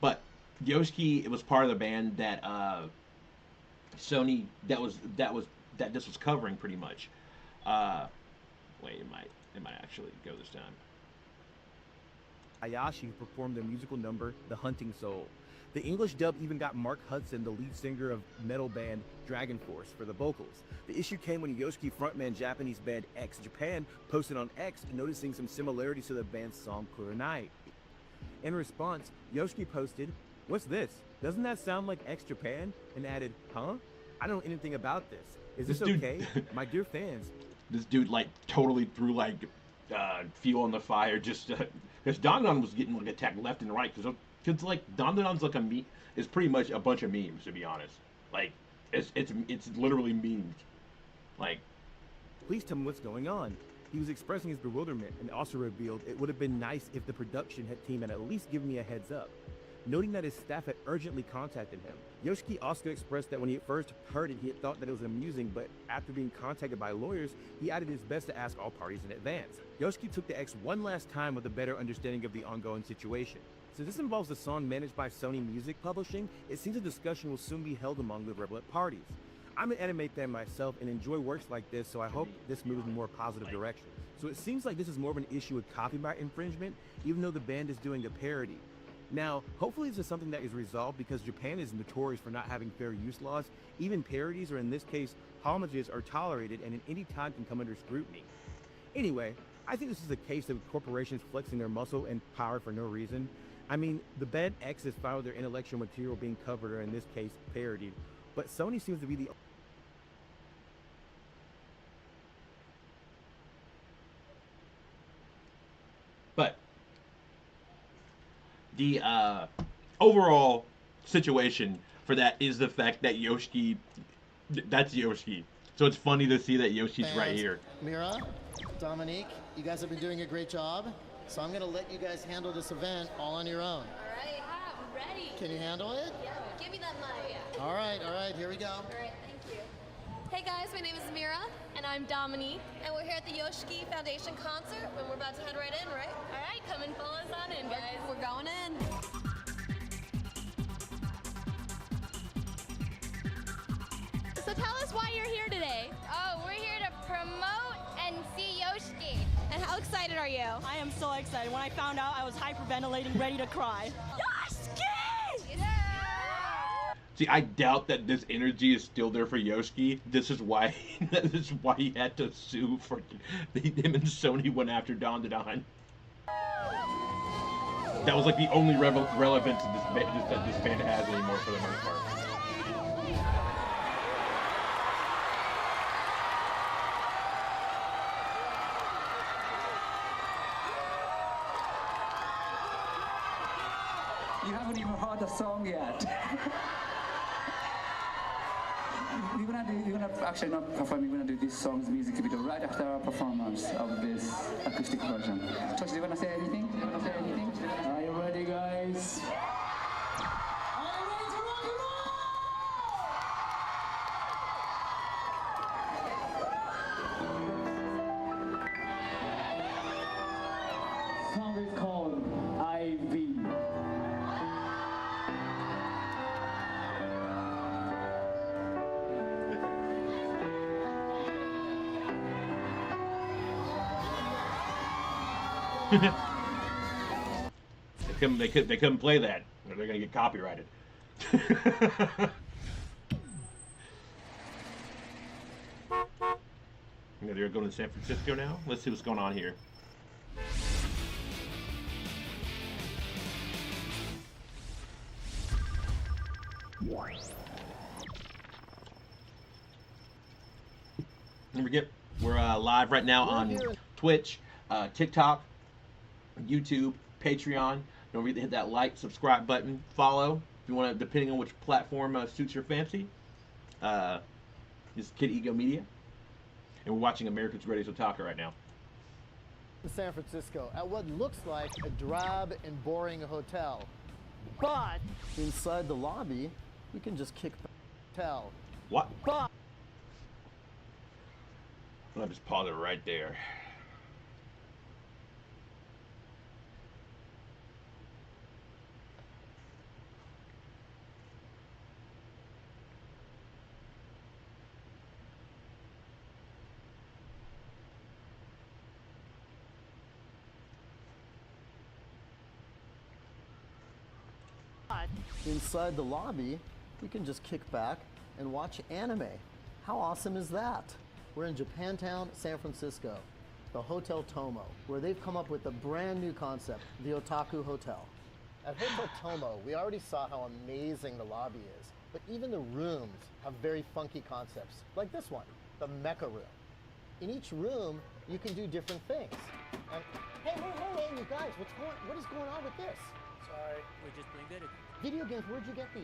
Speaker 1: But Yoshiki, it was part of the band that Sony that this was covering pretty much. Wait, it might actually go this time.
Speaker 4: Hayashi who performed their musical number, The Hunting Soul. The English dub even got Mark Hudson, the lead singer of metal band Dragon Force, for the vocals. The issue came when Yoshiki frontman Japanese band X Japan posted on X noticing some similarities to the band's song Kurenai. In response, Yoshiki posted, "What's this? Doesn't that sound like X Japan?" and added, "Huh? I don't know anything about this. Is this okay? My dear fans."
Speaker 1: This dude like totally threw like fuel on the fire just because Don Don was getting like attacked left and right because like Don Don's like is pretty much a bunch of memes, to be honest. Like it's literally memes. Like,
Speaker 4: please tell me what's going on. He was expressing his bewilderment and also revealed it would have been nice if the production team had at least given me a heads up. Noting that his staff had urgently contacted him. Yoshiki also expressed that when he first heard it, he had thought that it was amusing, but after being contacted by lawyers, he added his best to ask all parties in advance. Yoshiki took the X one last time with a better understanding of the ongoing situation. Since this involves a song managed by Sony Music Publishing, it seems a discussion will soon be held among the relevant parties. I'm an anime fan myself and enjoy works like this, so I hope this moves in a more positive direction. So it seems like this is more of an issue with copyright infringement, even though the band is doing a parody. Now, hopefully this is something that is resolved because Japan is notorious for not having fair use laws. Even parodies, or in this case, homages, are tolerated and at any time can come under scrutiny. Anyway, I think this is a case of corporations flexing their muscle and power for no reason. I mean, the band X is fine with their intellectual material being covered, or in this case, parodied, but Sony seems to be the
Speaker 1: But the overall situation for that is the fact that Yoshiki, that's Yoshiki. So it's funny to see that Yoshi's right here.
Speaker 5: Mira, Dominique, you guys have been doing a great job. So I'm going to let you guys handle this event all on your own.
Speaker 15: All right, I'm ready.
Speaker 5: Can you handle it?
Speaker 15: Yeah, give me that mic.
Speaker 5: All right, here we go.
Speaker 15: All right, thank you. Hey guys, my name is Mira.
Speaker 14: And I'm Dominique.
Speaker 15: And we're here at the Yoshiki Foundation concert, and we're about to head right in, right?
Speaker 14: All right, come and follow us on in, guys.
Speaker 15: We're going in.
Speaker 14: So tell us why you're here today. Oh, we're here to promote and see Yoshiki.
Speaker 15: And how excited are you?
Speaker 16: I am so excited. When I found out, I was hyperventilating, ready to cry. Yoshiki!
Speaker 1: See, I doubt that this energy is still there for Yoshiki. This is why he had to sue for him and Sony went after Don Don. That was like the only relevance that this band has anymore for the most part.
Speaker 17: You haven't even heard the song yet. We're gonna actually not perform. We're gonna do this song's music video right after our performance of this acoustic version. Tosh, do you wanna say anything? Are you ready, guys? Song is called IV.
Speaker 1: They couldn't play that. Or they're gonna get copyrighted. They're going to San Francisco now. Let's see what's going on here. Don't forget, we're live right now on Twitch, TikTok, YouTube, Patreon. Don't forget to hit that like, subscribe button, follow if you want to, depending on which platform suits your fancy. This is Kid Ego Media, and we're watching America's Greatest Otaku right now.
Speaker 5: In San Francisco, at what looks like a drab and boring hotel. But inside the lobby, we can just kick back the hotel.
Speaker 1: What?
Speaker 5: But
Speaker 1: I'll just pause it right there.
Speaker 5: inside the lobby, we can just kick back and watch anime. How awesome is that? We're in Japantown, San Francisco, the Hotel Tomo, where they've come up with a brand new concept, the Otaku Hotel. At Hotel Tomo, we already saw how amazing the lobby is, but even the rooms have very funky concepts, like this one, the Mecha Room. In each room, you can do different things. And hey, you guys, what is going on with this?
Speaker 18: Sorry, we're just playing video games.
Speaker 5: Video games, where'd you get these?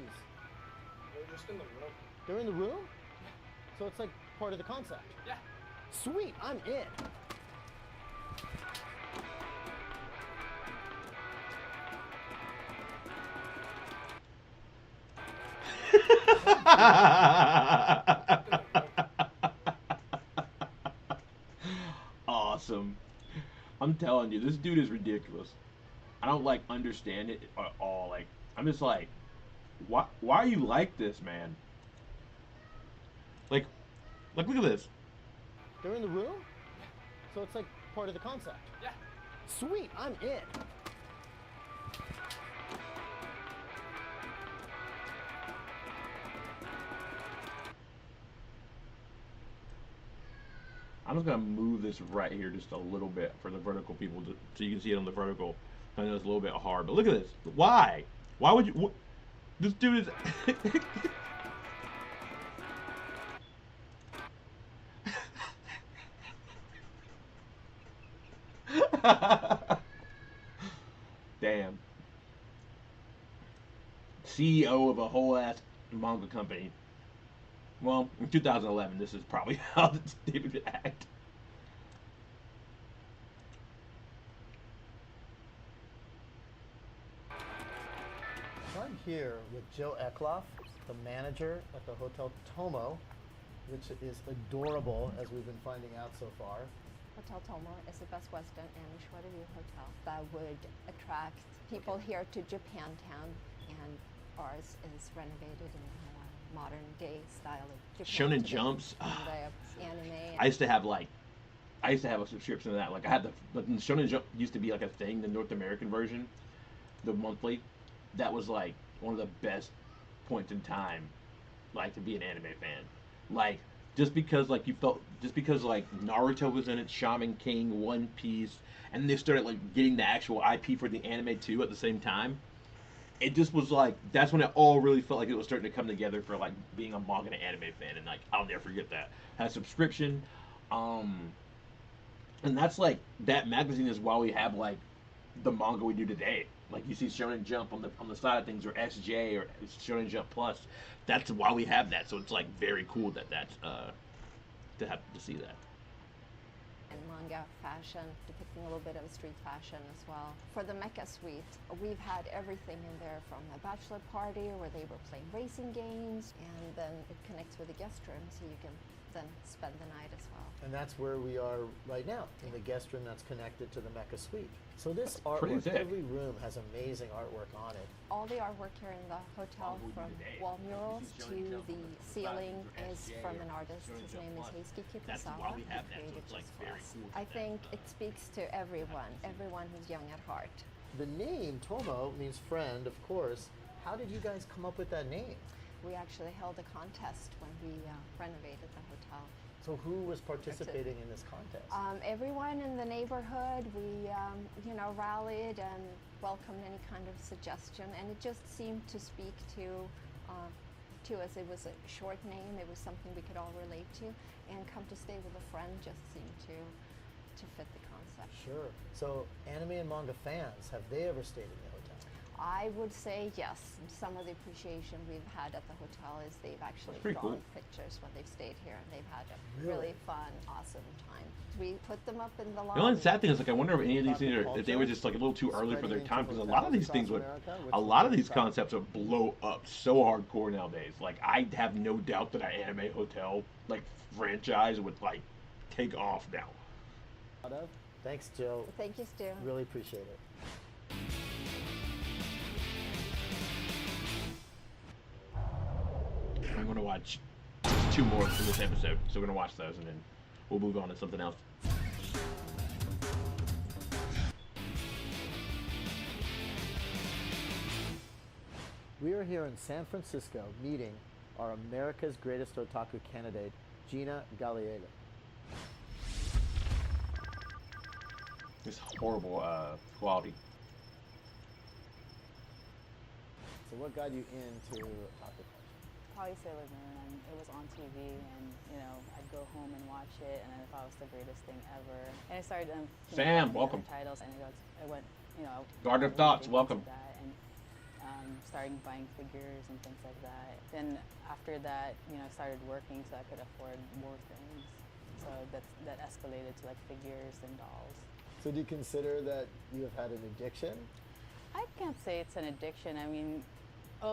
Speaker 18: They're just in the room.
Speaker 5: They're in the room? So it's like part of the concept?
Speaker 18: Yeah.
Speaker 5: Sweet, I'm in.
Speaker 1: Awesome. I'm telling you, this dude is ridiculous. I don't like understand it at all. Like, I'm just like, why are you like this, man? Like look at this.
Speaker 5: They're in the room? So it's like part of the concept?
Speaker 18: Yeah.
Speaker 5: Sweet, I'm in.
Speaker 1: I'm just gonna move this right here just a little bit for the vertical people so you can see it on the vertical. I know it's a little bit hard, but look at this. Why? Why would you? This dude is. Damn. CEO of a whole ass manga company. Well, in 2011, this is probably how David would act.
Speaker 5: So I'm here with Joe Eckloff, the manager at the Hotel Tomo, which is adorable, as we've been finding out so far.
Speaker 19: Hotel Tomo is the best Western and short-view hotel that would attract people here to Japantown, and ours is renovated in a modern day style of Japan.
Speaker 1: Shonen Jumps.
Speaker 19: Anime.
Speaker 1: I used to have a subscription to that. Like I had but Shonen Jump used to be like a thing, the North American version, the monthly. That was like one of the best points in time, like to be an anime fan. Like just because like Naruto was in it, Shaman King, One Piece, and they started like getting the actual IP for the anime too at the same time. It just was like that's when it all really felt like it was starting to come together for like being a manga and anime fan, and like I'll never forget that. Had a subscription, and that's like that magazine is why we have like the manga we do today. Like you see Shonen Jump on the side of things, or SJ, or Shonen Jump Plus. That's why we have that. So it's like very cool that that's to see that.
Speaker 19: And manga fashion, depicting a little bit of street fashion as well. For the Mecha Suite, we've had everything in there, from a bachelor party where they were playing racing games, and then it connects with the guest room, so you can then spend the night as well.
Speaker 5: And that's where we are right now, in the guest room that's connected to the Mecha Suite. So this
Speaker 1: pretty
Speaker 5: artwork,
Speaker 1: sick.
Speaker 5: every room has amazing artwork on it.
Speaker 19: All the artwork here in the hotel, from wall murals to the ceiling, is from an artist. His name is Heisuke Kitazawa. He created just for us. I think it speaks to everyone who's young at heart.
Speaker 5: The name Tomo means friend, of course. How did you guys come up with that name?
Speaker 19: We actually held a contest when we renovated the hotel.
Speaker 5: So who was participating in this contest?
Speaker 19: Everyone in the neighborhood. We, rallied and welcomed any kind of suggestion, and it just seemed to speak to us. It was a short name. It was something we could all relate to, and Come to Stay with a Friend just seemed to fit the concept.
Speaker 5: Sure. So anime and manga fans, have they ever stayed in the hotel?
Speaker 19: I would say yes. Some of the appreciation we've had at the hotel is they've actually
Speaker 1: pretty
Speaker 19: drawn
Speaker 1: cool.
Speaker 19: pictures when they've stayed here, and they've had a
Speaker 5: Really?
Speaker 19: really fun, awesome time. We put them up in the lobby.
Speaker 1: The only sad thing is, like, I wonder if any of these things if they were just like a little too early for their time, because a lot of these things a lot of these concepts would blow up so hardcore nowadays. Like, I have no doubt that an anime hotel like franchise would like take off now.
Speaker 5: Thanks, Joe.
Speaker 19: Thank you, Stu.
Speaker 5: Really appreciate it.
Speaker 1: I'm gonna watch two more from this episode, so we're gonna watch those and then we'll move on to something else.
Speaker 5: We are here in San Francisco meeting our America's Greatest Otaku candidate, Gina Galliego.
Speaker 1: This horrible quality.
Speaker 5: So what got you into otaku culture?
Speaker 20: Probably Sailor Moon. It was on TV, and I'd go home and watch it, and I thought it was the greatest thing ever. And I started
Speaker 1: Sam, welcome.
Speaker 20: titles, and I went,
Speaker 1: Garden of Thoughts, welcome.
Speaker 20: That, and starting buying figures and things like that. Then after that, I started working so I could afford more things. So that escalated to like figures and dolls.
Speaker 5: So do you consider that you have had an addiction?
Speaker 20: I can't say it's an addiction. I mean,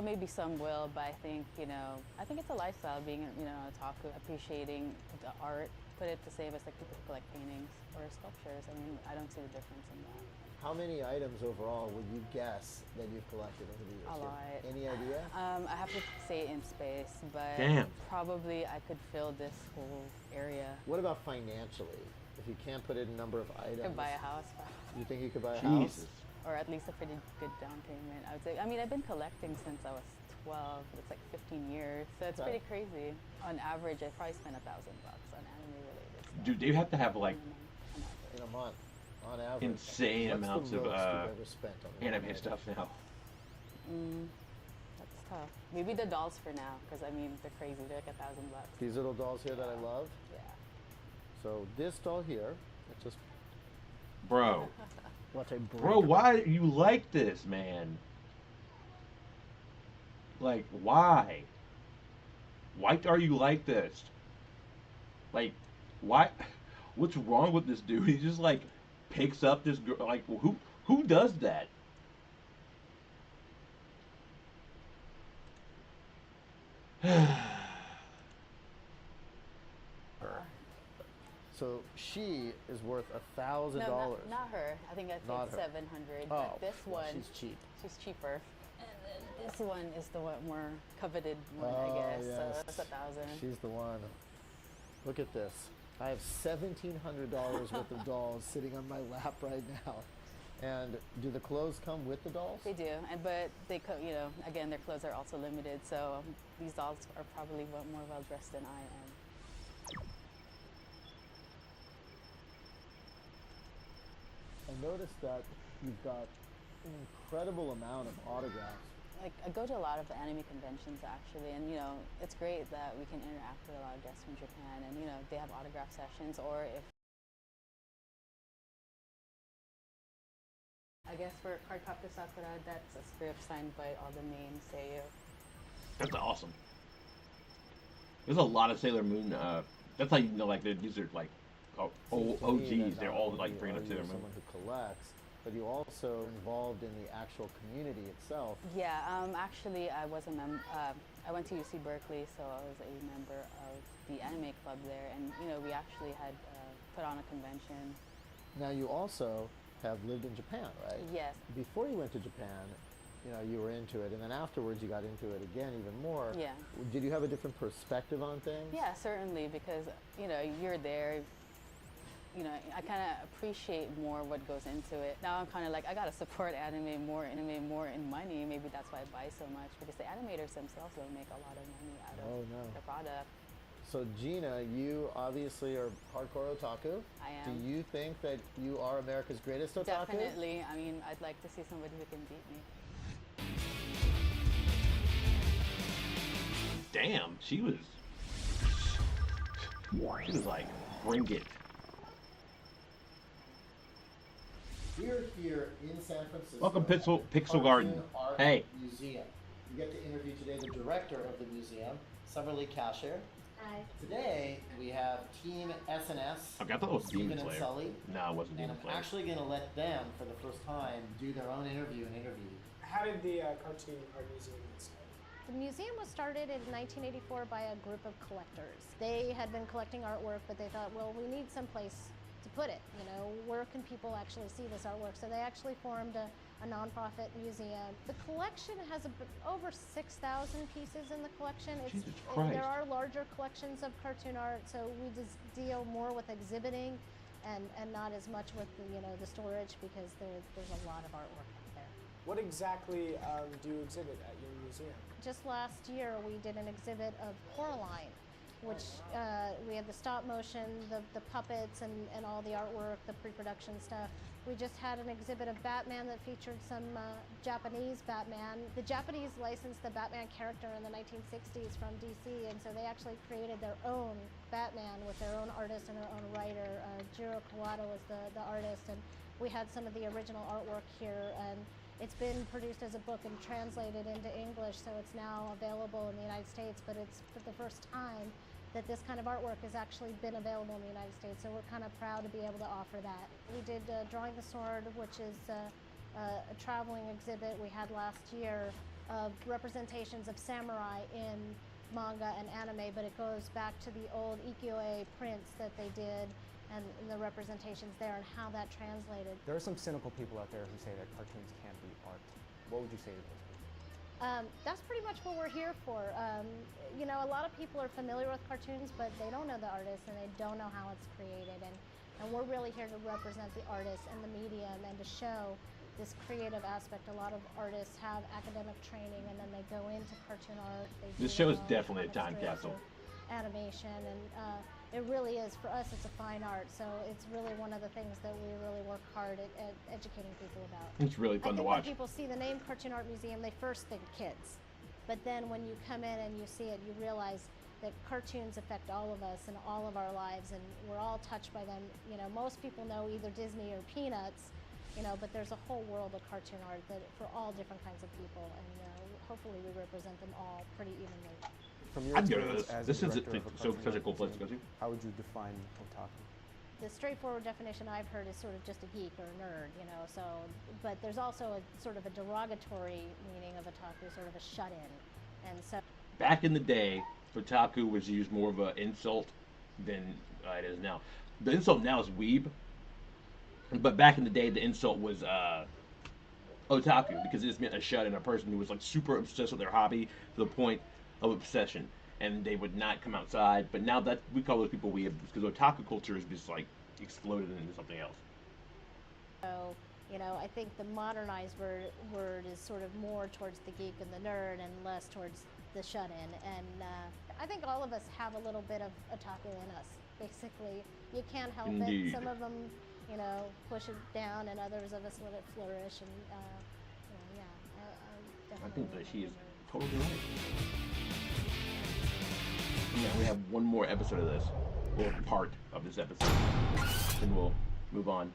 Speaker 20: maybe some will, but I think, I think it's a lifestyle, being, an otaku, appreciating the art. Put it the same as like people who collect paintings or sculptures. I mean, I don't see the difference in that.
Speaker 5: How many items overall would you guess that you've collected over the years?
Speaker 20: A lot.
Speaker 5: Any idea?
Speaker 20: I have to say in space, but
Speaker 1: Damn.
Speaker 20: probably I could fill this whole area.
Speaker 5: What about financially? If you can't put in a number of items.
Speaker 20: I could buy a house.
Speaker 5: You think you could buy a
Speaker 1: Jesus.
Speaker 5: house?
Speaker 20: Or at least a pretty good down payment, I would say. I mean, I've been collecting since I was 12. It's like 15 years, so it's pretty crazy. On average, I probably spend $1,000 on anime-related stuff.
Speaker 1: Dude, they have to have like
Speaker 5: In a month, on average.
Speaker 1: insane
Speaker 5: What's
Speaker 1: amounts
Speaker 5: the
Speaker 1: of
Speaker 5: most you've ever spent on
Speaker 1: anime stuff now.
Speaker 20: That's tough. Maybe the dolls for now, because I mean, they're crazy. They're like $1,000.
Speaker 5: These little dolls here that I love?
Speaker 20: Yeah.
Speaker 5: So this doll here, it's just
Speaker 1: Bro.
Speaker 5: watch I break.
Speaker 1: Bro, why are you like this, man? Like, why? Why are you like this? Like, why? What's wrong with this dude? He just like picks up this girl. Like, who does that?
Speaker 5: So she is worth $1,000.
Speaker 20: No, not her. I think I
Speaker 5: Not
Speaker 20: paid
Speaker 5: her.
Speaker 20: $700.
Speaker 5: Oh,
Speaker 20: But this
Speaker 5: well,
Speaker 20: one,
Speaker 5: she's cheap.
Speaker 20: She's cheaper. And then this one is the more coveted one,
Speaker 5: Oh,
Speaker 20: I guess.
Speaker 5: yes.
Speaker 20: So that's $1,000.
Speaker 5: She's the one. Look at this. I have $1,700 worth of dolls sitting on my lap right now. And do the clothes come with the dolls?
Speaker 20: They do, but they, again, their clothes are also limited. So these dolls are probably more well dressed than I am.
Speaker 5: I noticed that you've got an incredible amount of autographs.
Speaker 20: Like, I go to a lot of anime conventions actually, and it's great that we can interact with a lot of guests from Japan, and they have autograph sessions, or if I guess for Cardcaptor Sakura, that's a script signed by all the main seiyuu.
Speaker 1: That's awesome. There's a lot of Sailor Moon. That's how you know, like these are like OGs. They're all like bringing up Sailor Moon.
Speaker 5: Someone who collects, but you also involved in the actual community itself.
Speaker 20: Yeah, actually, I was a I went to UC Berkeley, so I was a member of the anime club there, and you know, we actually had put on a convention.
Speaker 5: Now you also have lived in Japan, right?
Speaker 20: Yes.
Speaker 5: Before you went to Japan, you know, you were into it, and then afterwards you got into it again even more.
Speaker 20: Yeah.
Speaker 5: Did you have a different perspective on things?
Speaker 20: Yeah, certainly, because you know, you're there. You know, I kind of appreciate more what goes into it. Now I'm kind of like, I gotta support anime more in money. Maybe that's why I buy so much, because the animators themselves don't make a lot of money out of the product.
Speaker 5: So Gina, you obviously are hardcore otaku.
Speaker 20: I am.
Speaker 5: Do you think that you are America's greatest otaku?
Speaker 20: Definitely. I mean, I'd like to see somebody who can beat me.
Speaker 1: Damn, she was like, bring it.
Speaker 5: We're here in San Francisco.
Speaker 1: Welcome, Pixel Garden.
Speaker 5: Art
Speaker 1: Hey.
Speaker 5: Museum. We get to interview today the director of the museum, Summerlee Cashier.
Speaker 9: Hi.
Speaker 5: Today we have Team SNS.
Speaker 1: Okay, I thought it was
Speaker 5: Stephen
Speaker 1: Demon
Speaker 5: and
Speaker 1: Slayer.
Speaker 5: Sully.
Speaker 1: No, it wasn't
Speaker 5: And
Speaker 1: Demon
Speaker 5: I'm
Speaker 1: Slayer.
Speaker 5: actually going to let them, for the first time, do their own interview.
Speaker 18: How did the Cartoon Art Museum get started?
Speaker 6: The museum was started in 1984 by a group of collectors. They had been collecting artwork, but they thought, well, we need some place to put it. You know, where can people actually see this artwork? So they actually formed a nonprofit museum. The collection has over 6,000 pieces in the collection.
Speaker 1: Jesus Christ.
Speaker 6: There are larger collections of cartoon art, so we just deal more with exhibiting and not as much with the, you know, the storage, because there's a lot of artwork out there.
Speaker 18: What exactly do you exhibit at your museum?
Speaker 6: Just last year, we did an exhibit of Coraline, which we had the stop motion, the puppets, and all the artwork, the pre-production stuff. We just had an exhibit of Batman that featured some Japanese Batman. The Japanese licensed the Batman character in the 1960s from DC, and so they actually created their own Batman with their own artist and their own writer. Jiro Kawada was the artist, and we had some of the original artwork here. And it's been produced as a book and translated into English, so it's now available in the United States, but it's for the first time that this kind of artwork has actually been available in the United States, so we're kind of proud to be able to offer that. We did Drawing the Sword, which is a traveling exhibit we had last year of representations of samurai in manga and anime, but it goes back to the old ukiyo-e prints that they did and the representations there and how that translated.
Speaker 21: There are some cynical people out there who say that cartoons can't be art. What would you say to those people?
Speaker 6: That's pretty much what we're here for. You know, a lot of people are familiar with cartoons, but they don't know the artist and they don't know how it's created. And we're really here to represent the artist and the medium and to show this creative aspect. A lot of artists have academic training and then they go into cartoon art.
Speaker 1: This show is definitely a time capsule.
Speaker 6: Animation, and it really is. For us, it's a fine art, so it's really one of the things that we really work hard at educating people about.
Speaker 1: It's really fun to watch.
Speaker 6: When people see the name Cartoon Art Museum, they first think kids. But then when you come in and you see it, you realize that cartoons affect all of us and all of our lives, and we're all touched by them. You know, most people know either Disney or Peanuts, you know, but there's a whole world of cartoon art that for all different kinds of people, and hopefully we represent them all pretty evenly.
Speaker 21: From your
Speaker 1: I'd go to
Speaker 21: experience
Speaker 1: this.
Speaker 21: as
Speaker 1: This
Speaker 21: a
Speaker 1: is
Speaker 21: director of a
Speaker 1: such
Speaker 21: cartoon
Speaker 1: a cool
Speaker 21: art
Speaker 1: place to go
Speaker 21: museum,
Speaker 1: to.
Speaker 21: how would you define otaku?
Speaker 6: The straightforward definition I've heard is sort of just a geek or a nerd, you know, so, but there's also a sort of a derogatory meaning of otaku, sort of a shut-in, and so.
Speaker 1: Back in the day, otaku was used more of an insult than it is now. The insult now is weeb, but back in the day, the insult was otaku, because it's meant a shut-in, a person who was like super obsessed with their hobby to the point of obsession, and they would not come outside. But now that we call those people weeb, because otaku culture is just like exploded into something else.
Speaker 6: So, you know, I think the modernized word is sort of more towards the geek and the nerd and less towards the shut-in. And I think all of us have a little bit of otaku in us, basically. You can't help
Speaker 1: Indeed.
Speaker 6: it. Some of them, you know, push it down, and others of us let it flourish. And, you know, yeah,
Speaker 1: I think that she is totally right. Yeah, we have one more episode of this, or part of this episode, then we'll move on.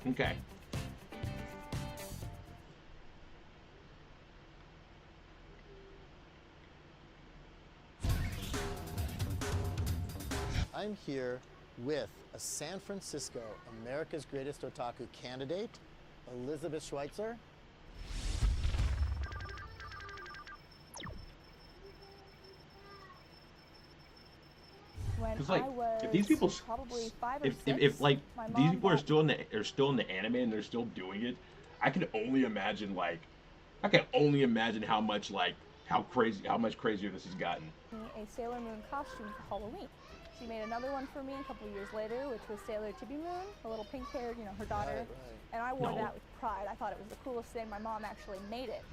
Speaker 1: Okay.
Speaker 5: I'm here with a San Francisco America's Greatest Otaku candidate, Elizabeth Schweitzer.
Speaker 3: When
Speaker 1: like,
Speaker 3: I was
Speaker 1: if these people,
Speaker 3: probably 5 or
Speaker 1: if
Speaker 3: 6,
Speaker 1: like
Speaker 3: my
Speaker 1: these
Speaker 3: mom
Speaker 1: people are
Speaker 3: bought
Speaker 1: still in the anime and they're still doing it, I can only imagine I can only imagine how much how much crazier this has gotten.
Speaker 3: me a Sailor Moon costume for Halloween. She made another one for me a couple years later, which was Sailor Chibi Moon, a little pink-haired, her daughter.
Speaker 5: Right, right.
Speaker 3: And I wore
Speaker 1: No.
Speaker 3: that with pride. I thought it was the coolest thing. My mom actually made it.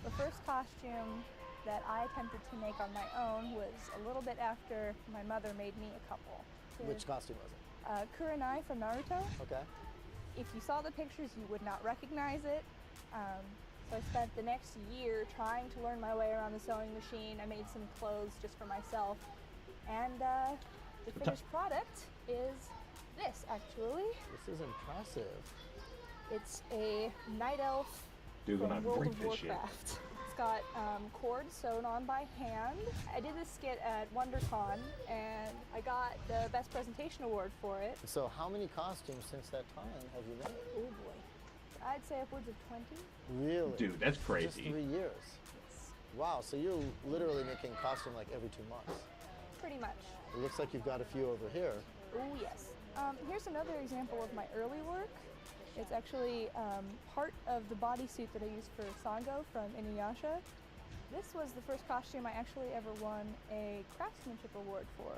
Speaker 3: The first costume that I attempted to make on my own was a little bit after my mother made me a couple.
Speaker 5: Which costume was it?
Speaker 3: Kurenai from Naruto.
Speaker 5: Okay.
Speaker 3: If you saw the pictures, you would not recognize it. So I spent the next year trying to learn my way around the sewing machine. I made some clothes just for myself. And the finished product is this, actually.
Speaker 5: This is impressive.
Speaker 3: It's a night elf
Speaker 1: Dude, when I
Speaker 3: from World
Speaker 1: break
Speaker 3: of
Speaker 1: this shit.
Speaker 3: Warcraft. It's got cords sewn on by hand. I did this skit at WonderCon, and I got the Best Presentation Award for it.
Speaker 5: So how many costumes since that time have you made?
Speaker 3: Oh boy. I'd say upwards of 20.
Speaker 5: Really?
Speaker 1: Dude, that's
Speaker 5: Just
Speaker 1: crazy.
Speaker 5: 3 years. Wow, so you're literally making costume like every 2 months.
Speaker 3: Pretty much.
Speaker 5: It looks like you've got a few over here.
Speaker 3: Oh yes. Here's another example of my early work. It's actually part of the bodysuit that I used for Sango from Inuyasha. This was the first costume I actually ever won a craftsmanship award for.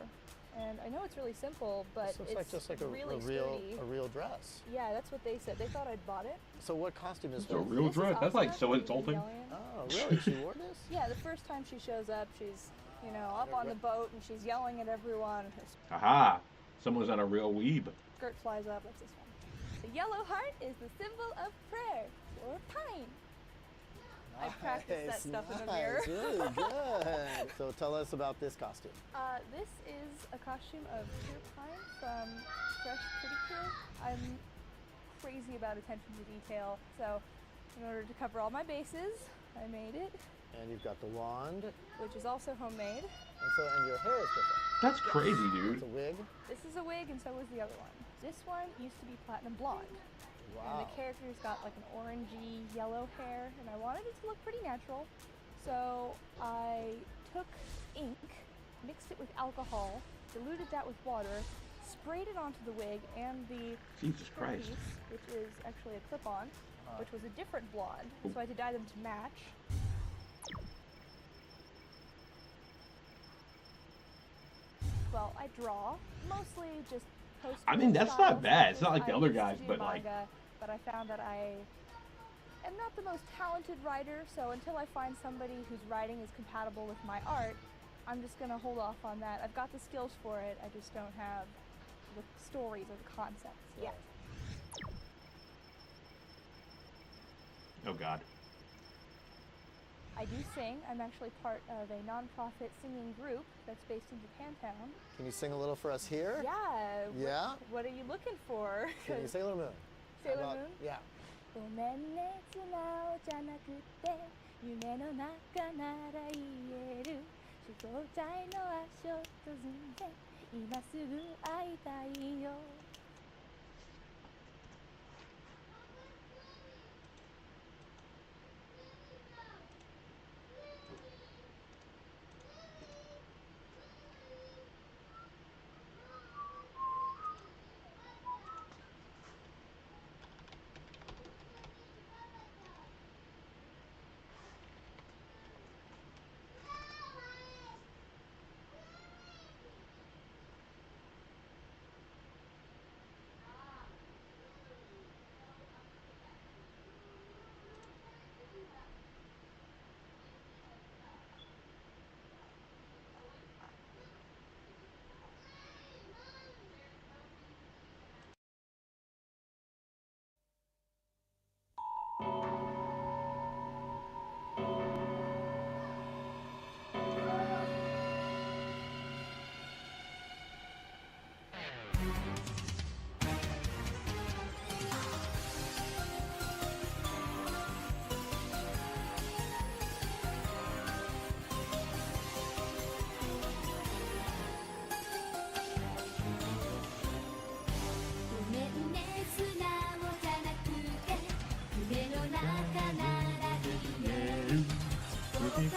Speaker 3: And I know it's really simple, but
Speaker 5: This looks
Speaker 3: it's
Speaker 5: like just like
Speaker 3: really
Speaker 5: a
Speaker 3: sturdy.
Speaker 5: real dress.
Speaker 3: Yeah, that's what they said. They thought I'd bought it.
Speaker 5: So what costume is
Speaker 1: It's a
Speaker 5: this?
Speaker 1: real dress. That's like so insulting.
Speaker 5: Oh, really? She wore this?
Speaker 3: Yeah, the first time she shows up, she's, up on the boat and she's yelling at everyone. And her
Speaker 1: Haha. Someone's not a real weeb.
Speaker 3: skirt flies up. That's this one. The yellow heart is the symbol of prayer or pine. I practiced that stuff in the mirror.
Speaker 5: Nice, really good. So tell us about this costume.
Speaker 3: This is a costume of pure pine from Fresh Pretty Cure. I'm crazy about attention to detail, so in order to cover all my bases, I made it.
Speaker 5: And you've got the wand.
Speaker 3: Which is also homemade.
Speaker 5: And your hair is different.
Speaker 1: That's crazy, dude.
Speaker 5: It's a wig.
Speaker 3: This is a wig, and so was the other one. This one used to be platinum blonde. And
Speaker 5: Wow.
Speaker 3: the character's got like an orangey yellow hair, and I wanted it to look pretty natural. So I took ink, mixed it with alcohol, diluted that with water, sprayed it onto the wig and the
Speaker 1: Jesus Christ.
Speaker 3: piece, which is actually a clip-on, which was a different blonde. So I had to dye them to match. Well, I draw, mostly just post.
Speaker 1: I mean, that's not bad. It's not like the other guys, but like.
Speaker 3: But I found that I am not the most talented writer, so until I find somebody whose writing is compatible with my art, I'm just gonna hold off on that. I've got the skills for it, I just don't have the stories or the concepts yet.
Speaker 1: Oh God.
Speaker 3: I do sing. I'm actually part of a non-profit singing group that's based in Japantown.
Speaker 5: Can you sing a little for us here?
Speaker 3: Yeah.
Speaker 5: Yeah?
Speaker 3: What are you looking for?
Speaker 5: Can you Sailor Moon?
Speaker 3: Sailor
Speaker 5: How about-
Speaker 3: Moon?
Speaker 5: Yeah.
Speaker 3: ごめんね素直じゃなくて夢の中なら言える主導体の足を進んで今すぐ会いたいよ
Speaker 5: Wow. Nice,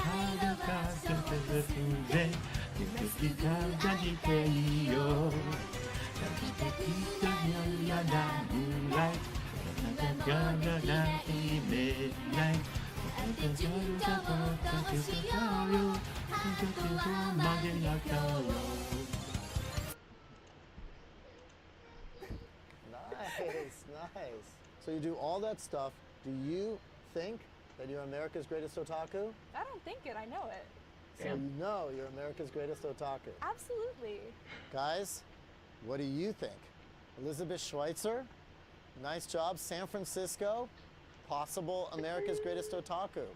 Speaker 5: nice. So you do all that stuff. Do you think that you're America's greatest otaku?
Speaker 3: I don't think it, I know it.
Speaker 5: So you know you're America's greatest otaku.
Speaker 3: Absolutely.
Speaker 5: Guys, what do you think? Elizabeth Schweitzer? Nice job. San Francisco? Possible America's greatest otaku?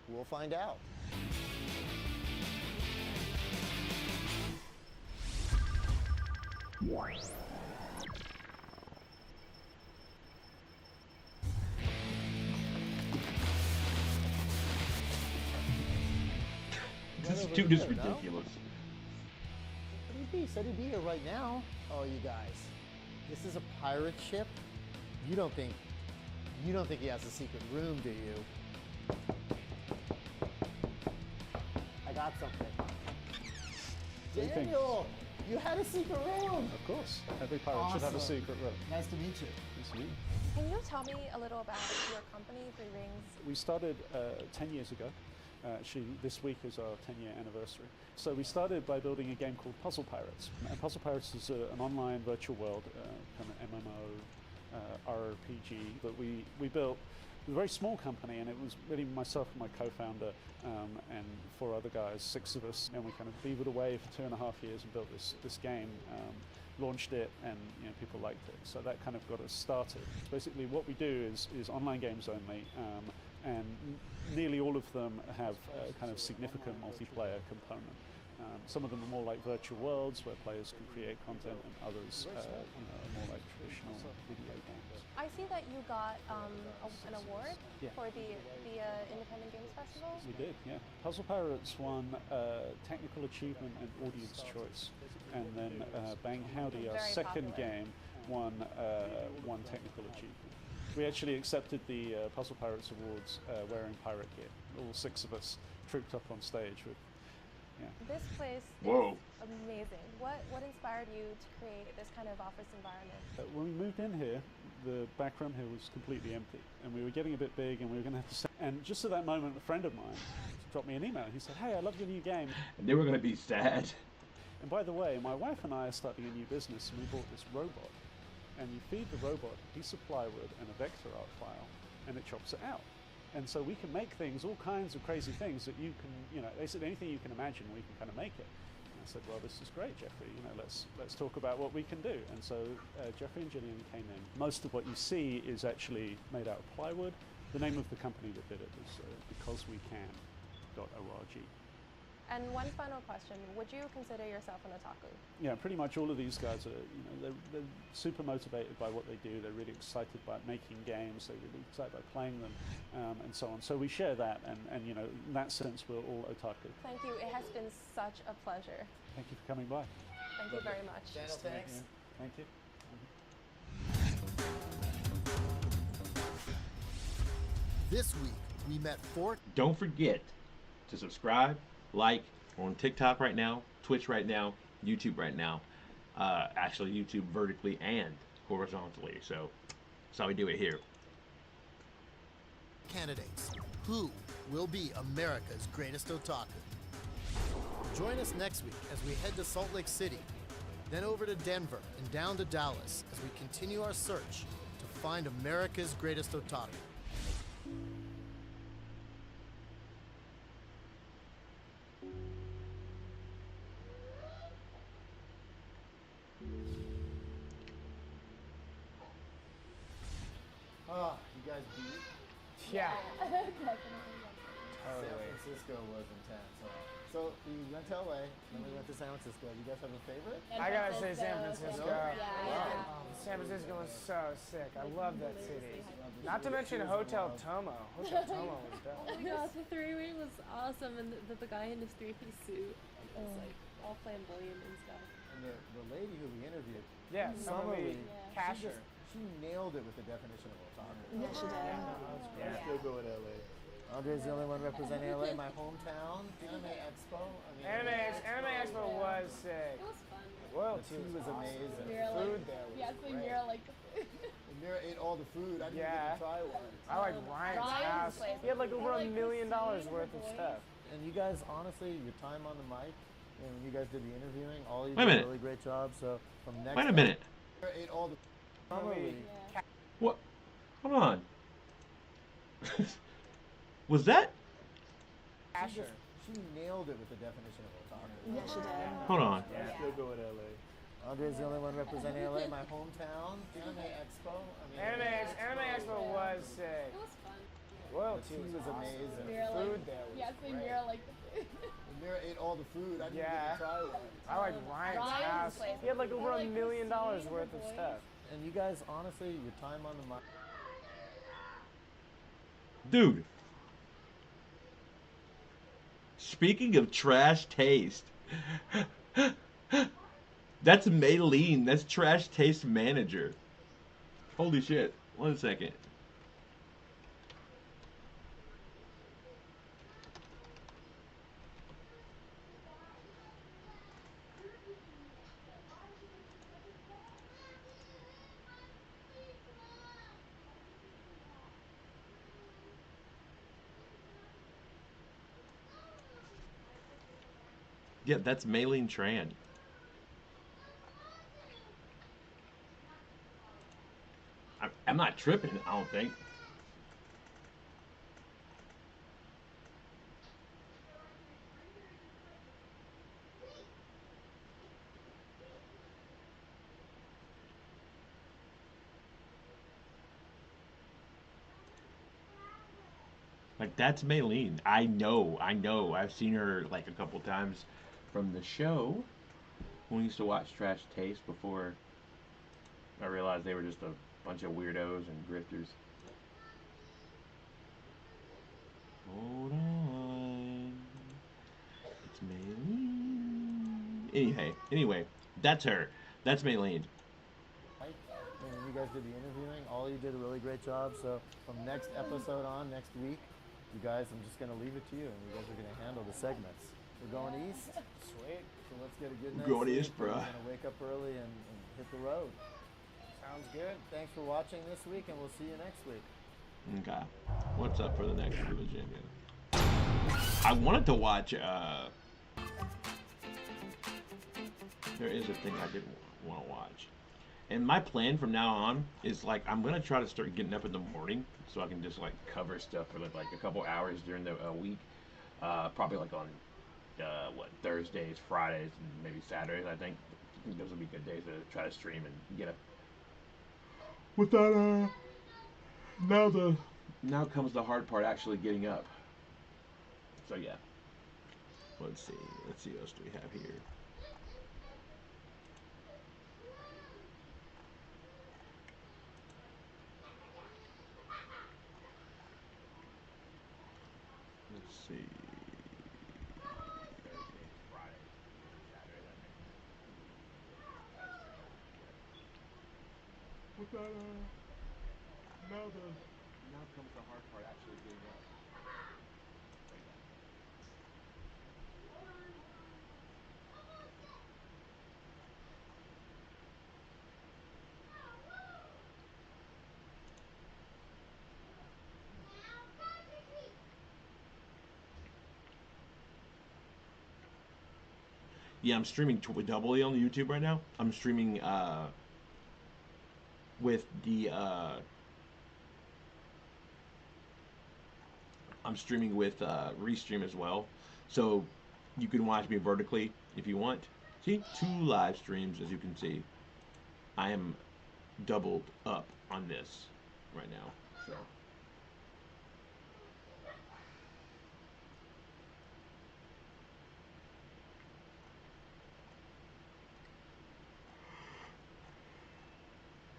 Speaker 5: We'll find out.
Speaker 1: This dude is ridiculous.
Speaker 5: Said he'd be here right now. Oh, you guys, this is a pirate ship. You don't think he has a secret room, do you? I got something. Daniel, you had a secret room.
Speaker 10: Of course, every pirate should have a secret room.
Speaker 5: Nice to meet you.
Speaker 10: Nice to meet you.
Speaker 3: Can you tell me a little about your company, Three Rings?
Speaker 10: We started 10 years ago. Actually, this week is our 10-year anniversary. So we started by building a game called Puzzle Pirates. And Puzzle Pirates is an online virtual world, kind of MMO, RPG that we built with a very small company, and it was really myself and my co-founder and 4 other guys, 6 of us, and we kind of beavered away for 2.5 years and built this game. Launched it, and people liked it, so that kind of got us started. Basically, what we do is online games only, and nearly all of them have a kind of significant multiplayer component. Some of them are more like virtual worlds where players can create content, and others are more like traditional video games.
Speaker 3: I see that you got an award for the Independent Games Festival.
Speaker 10: We did, yeah. Puzzle Pirates won Technical Achievement and Audience Choice. And then Bang Howdy, our second game, won Technical Achievement. We actually accepted the Puzzle Pirates Awards wearing pirate gear. All 6 of us trooped up on stage with,
Speaker 3: This place is amazing. What inspired you to create this kind of office environment?
Speaker 10: When we moved in here, the back room here was completely empty, and we were getting a bit big, and we were going to have to. And just at that moment, a friend of mine dropped me an email. He said, "Hey, I love your new game."
Speaker 1: And they were going to be sad.
Speaker 10: And by the way, my wife and I are starting a new business, and we bought this robot. And you feed the robot a piece of plywood and a vector art file, and it chops it out. And so we can make things, all kinds of crazy things that you can, they said anything you can imagine, we can kind of make it. And I said, well, this is great, Jeffrey. Let's talk about what we can do. And so Jeffrey and Gillian came in. Most of what you see is actually made out of plywood. The name of the company that did it was BecauseWeCan.org.
Speaker 3: And one final question, would you consider yourself an otaku?
Speaker 10: Yeah, pretty much all of these guys are, they're super motivated by what they do. They're really excited by making games. They're really excited by playing them, and so on. So we share that, and in that sense, we're all otaku.
Speaker 3: Thank you. It has been such a pleasure.
Speaker 10: Thank you for coming by.
Speaker 3: Thank you very much.
Speaker 5: Daniel, thanks.
Speaker 10: Thank you.
Speaker 5: This week, we met 4.
Speaker 1: Don't forget to subscribe, like. We're on TikTok right now, Twitch right now, YouTube right now. Actually, YouTube vertically and horizontally. So that's how we do it here.
Speaker 5: Candidates. Who will be America's greatest otaku? Join us next week as we head to Salt Lake City, then over to Denver and down to Dallas as we continue our search to find America's greatest otaku. Oh, you guys beat?
Speaker 11: Yeah.
Speaker 5: San Francisco was intense. So we went to LA, then we went to San Francisco. You guys have a favorite?
Speaker 11: I gotta say San Francisco.
Speaker 5: Yeah.
Speaker 11: San Francisco was so sick. I love that city. Not to mention Hotel Tomo. Hotel Tomo was dope.
Speaker 22: Yeah, the 3-ring was awesome, and the guy in his 3-piece suit was like all flamboyant and stuff.
Speaker 5: And the lady who we interviewed,
Speaker 11: Yeah,
Speaker 5: Summerly,
Speaker 11: Casher.
Speaker 5: she nailed it with the definition of otaku.
Speaker 22: Yeah, she did.
Speaker 5: Let's go with LA. Andre's the only one representing LA, my hometown. Anime Expo.
Speaker 18: Anime Expo was sick.
Speaker 22: It was fun.
Speaker 18: World
Speaker 5: The tea was amazing.
Speaker 18: The
Speaker 22: Mira
Speaker 18: food
Speaker 22: liked,
Speaker 18: there was
Speaker 22: yeah, so
Speaker 18: great.
Speaker 22: Mira liked the food.
Speaker 5: Mira ate all the food. I didn't
Speaker 18: Yeah.
Speaker 5: even try one.
Speaker 18: I like Ryan's
Speaker 22: Ryan's
Speaker 18: house.
Speaker 22: place.
Speaker 18: He had like over
Speaker 22: I
Speaker 18: $1
Speaker 22: like
Speaker 18: million
Speaker 22: Christine,
Speaker 18: worth
Speaker 22: her
Speaker 18: of
Speaker 22: voice.
Speaker 18: stuff.
Speaker 5: And you guys, honestly, your time on the mic, and when you guys did the interviewing, all of you
Speaker 1: Wait a
Speaker 5: did a
Speaker 1: minute.
Speaker 5: really great job. So from next
Speaker 1: Wait a minute.
Speaker 5: Mira ate all the probably.
Speaker 1: What? Hold on. Was that?
Speaker 5: She nailed it with the definition of otaku.
Speaker 22: Yeah, she did.
Speaker 1: Hold on.
Speaker 5: Yeah.
Speaker 18: Still go with LA.
Speaker 5: Andre's the only one representing LA, my hometown. Anime Expo.
Speaker 18: Anime Expo was sick.
Speaker 22: It was fun.
Speaker 18: World
Speaker 5: The tea was amazing.
Speaker 22: Mira
Speaker 18: The food
Speaker 22: liked,
Speaker 18: there was
Speaker 22: yeah, so
Speaker 18: great.
Speaker 22: Mira liked the food.
Speaker 5: Mira ate all the food. I didn't
Speaker 18: Yeah.
Speaker 5: even try one.
Speaker 18: I like Ryan's house.
Speaker 22: place.
Speaker 18: He had like over
Speaker 22: I like
Speaker 18: $1 million
Speaker 22: Christine, her
Speaker 18: worth of
Speaker 22: voice.
Speaker 18: stuff.
Speaker 5: And you guys, honestly, your time on the mic.
Speaker 1: Dude. Speaking of trash taste. That's Maylene. That's Trash Taste Manager. Holy shit. 1 second. Yeah, that's Maylene Tran. I'm not tripping, I don't think. Like, that's Maylene. I know. I've seen her like a couple times from the show when we used to watch Trash Taste before I realized they were just a bunch of weirdos and grifters. Hold on. It's Maylene. Anyway, that's her. That's Maylene.
Speaker 5: And when you guys did the interviewing, all of you did a really great job. So from next episode on, next week, you guys, I'm just going to leave it to you, and you guys are going to handle the segments. We're going east.
Speaker 18: Sweet.
Speaker 5: So let's get a good
Speaker 1: We're
Speaker 5: night's
Speaker 1: going
Speaker 5: sleep.
Speaker 1: east, bruh.
Speaker 5: We're going to wake up early and hit the road.
Speaker 18: Sounds good.
Speaker 5: Thanks for watching this week, and we'll see you next week.
Speaker 1: Okay. What's up for the next Virginia? I wanted to watch, there is a thing I didn't want to watch. And my plan from now on is, like, I'm going to try to start getting up in the morning so I can just, like, cover stuff for, like a couple hours during the week. Probably, like, on, Thursdays, Fridays, and maybe Saturdays, I think. I think those will be good days to try to stream and get up. With that, now comes the hard part, actually getting up. So, yeah. Let's see what else do we have here. Let's see. With that, now comes the hard part, actually getting up. So, yeah. Yeah, I'm streaming doubly on YouTube right now. I'm streaming with the Restream as well, so you can watch me vertically if you want. See, 2 live streams, as you can see. I am doubled up on this right now. So.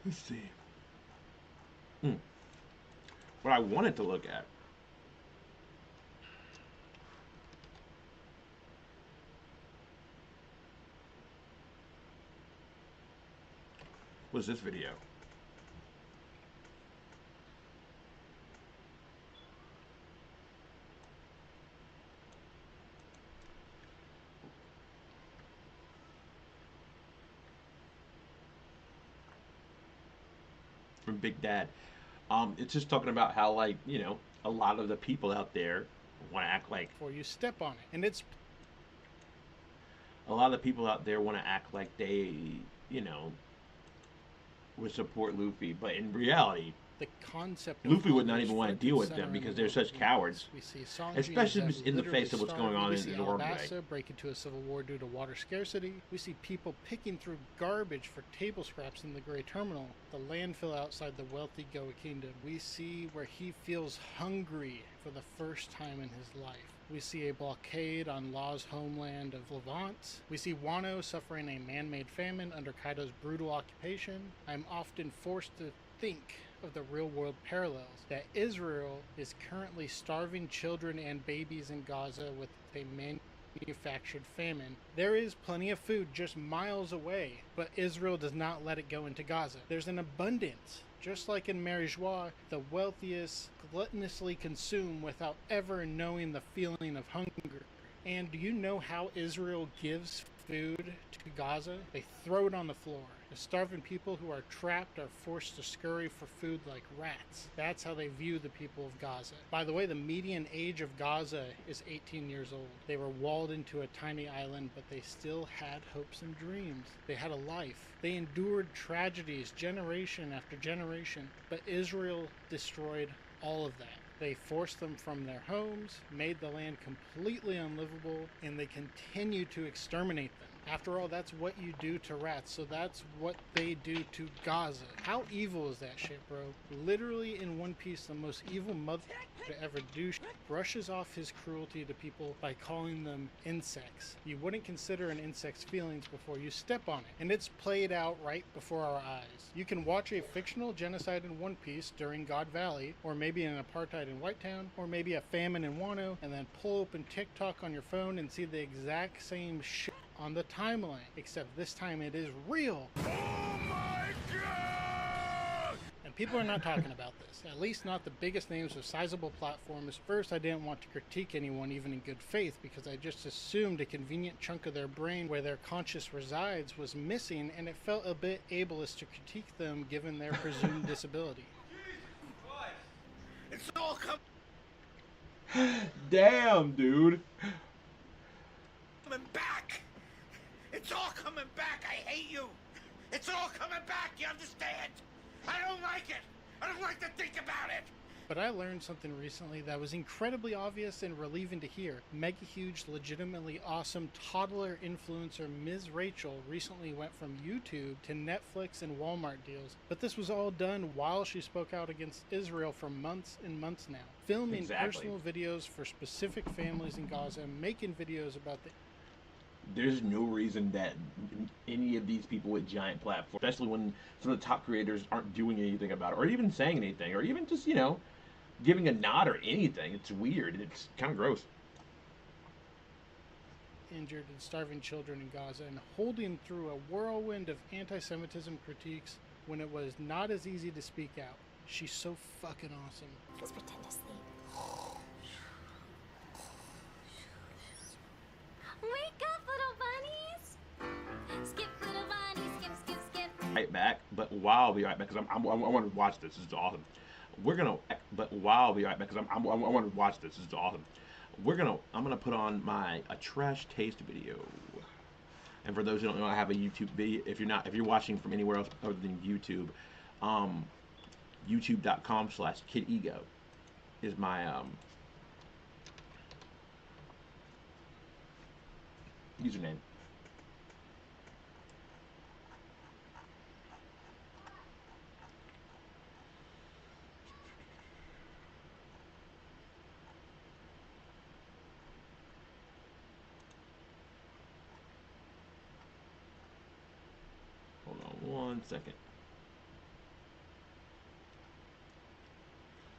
Speaker 1: Let's see. What I wanted to look at was this video. from Big Dad. It's just talking about how, like, you know, a lot of the people out there want to act like
Speaker 2: before you step on it, and it's
Speaker 1: a lot of the people out there want to act like they, you know, would support Luffy, but in reality,
Speaker 2: the concept
Speaker 1: Luffy would not even want to deal with them because they're such cowards,
Speaker 2: we see Sanji
Speaker 1: especially
Speaker 2: and Zeb
Speaker 1: in the face of what's
Speaker 2: literally
Speaker 1: going on
Speaker 2: starve.
Speaker 1: in
Speaker 2: We
Speaker 1: the
Speaker 2: see
Speaker 1: world
Speaker 2: Alabasta
Speaker 1: today.
Speaker 2: break into a civil war due to water scarcity. We see people picking through garbage for table scraps in the Gray Terminal, the landfill outside the wealthy Goa Kingdom. We see where he feels hungry for the first time in his life. We see a blockade on Law's homeland of Levant. We see Wano suffering a man-made famine under Kaido's brutal occupation. I'm often forced to think of the real-world parallels, that Israel is currently starving children and babies in Gaza with a manufactured famine. There is plenty of food just miles away, but Israel does not let it go into Gaza. There's an abundance. Just like in Mary Joie, the wealthiest gluttonously consume without ever knowing the feeling of hunger. And do you know how Israel gives food to Gaza? They throw it on the floor. The starving people who are trapped are forced to scurry for food like rats. That's how they view the people of Gaza. By the way, the median age of Gaza is 18 years old. They were walled into a tiny island, but they still had hopes and dreams. They had a life. They endured tragedies generation after generation, but Israel destroyed all of that. They forced them from their homes, made the land completely unlivable, and they continue to exterminate them. After all, that's what you do to rats, so that's what they do to Gaza. How evil is that shit, bro? Literally in One Piece, the most evil mother to ever do brushes off his cruelty to people by calling them insects. You wouldn't consider an insect's feelings before you step on it, and it's played out right before our eyes. You can watch a fictional genocide in One Piece during God Valley, or maybe an apartheid in Whitetown, or maybe a famine in Wano, and then pull open TikTok on your phone and see the exact same shit on the timeline, except this time it is real. Oh my god! And people are not talking about this, at least not the biggest names with sizable platforms. First, I didn't want to critique anyone even in good faith because I just assumed a convenient chunk of their brain where their conscience resides was missing, and it felt a bit ableist to critique them given their presumed disability.
Speaker 12: It's all
Speaker 1: Damn, dude.
Speaker 12: coming back. It's all coming back. I hate you. It's all coming back. You understand? I don't like it. I don't like to think about it.
Speaker 2: But I learned something recently that was incredibly obvious and relieving to hear. Mega huge, legitimately awesome toddler influencer Ms. Rachel recently went from YouTube to Netflix and Walmart deals. But this was all done while she spoke out against Israel for months and months now. Filming personal videos for specific families in Gaza and making videos about the
Speaker 1: There's no reason that any of these people with giant platforms, especially when some of the top creators aren't doing anything about it, or even saying anything, or even just, you know, giving a nod or anything. It's weird. It's kind of gross.
Speaker 2: Injured and starving children in Gaza and holding through a whirlwind of anti-Semitism critiques when it was not as easy to speak out. She's so fucking awesome.
Speaker 15: Let's pretend to sleep. Wake up, little bunnies! Skip, little bunnies, skip, skip, skip.
Speaker 1: Right back, but while I'll be right back, because I want to watch this. This is awesome. But while I'll be right back, because I want to watch this. This is awesome. I'm gonna put on a trash taste video. And for those who don't know, I have a YouTube video. If you're watching from anywhere else other than YouTube, youtube.com/kidego is my username. Hold on 1 second.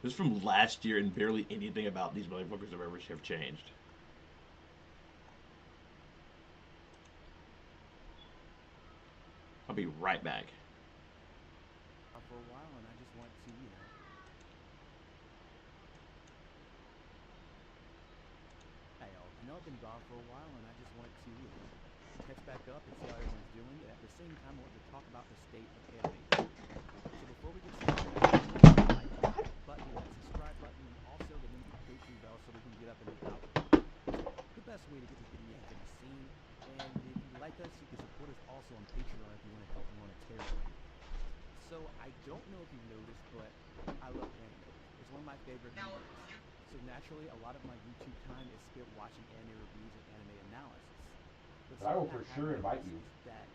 Speaker 1: This is from last year, and barely anything about these motherfuckers have changed. I'll be right back.
Speaker 4: For a while, and I just want to, Hey, y'all, I've been gone for a while, and I just want to, catch back up and see how everyone's doing, and at the same time, I want to talk about the state of anime. So before we get started, like button, that subscribe button, and also the notification bell so we can get up a new output. The best way to get this video can be seen, and if you like us, you can support us also on Patreon if you want to help monetarily. So I don't know if you've noticed, but I love anime. It's one of my favorite mediums. So naturally, a lot of my YouTube time is spent watching anime reviews and anime analysis.
Speaker 1: But I will for sure invite you.
Speaker 4: That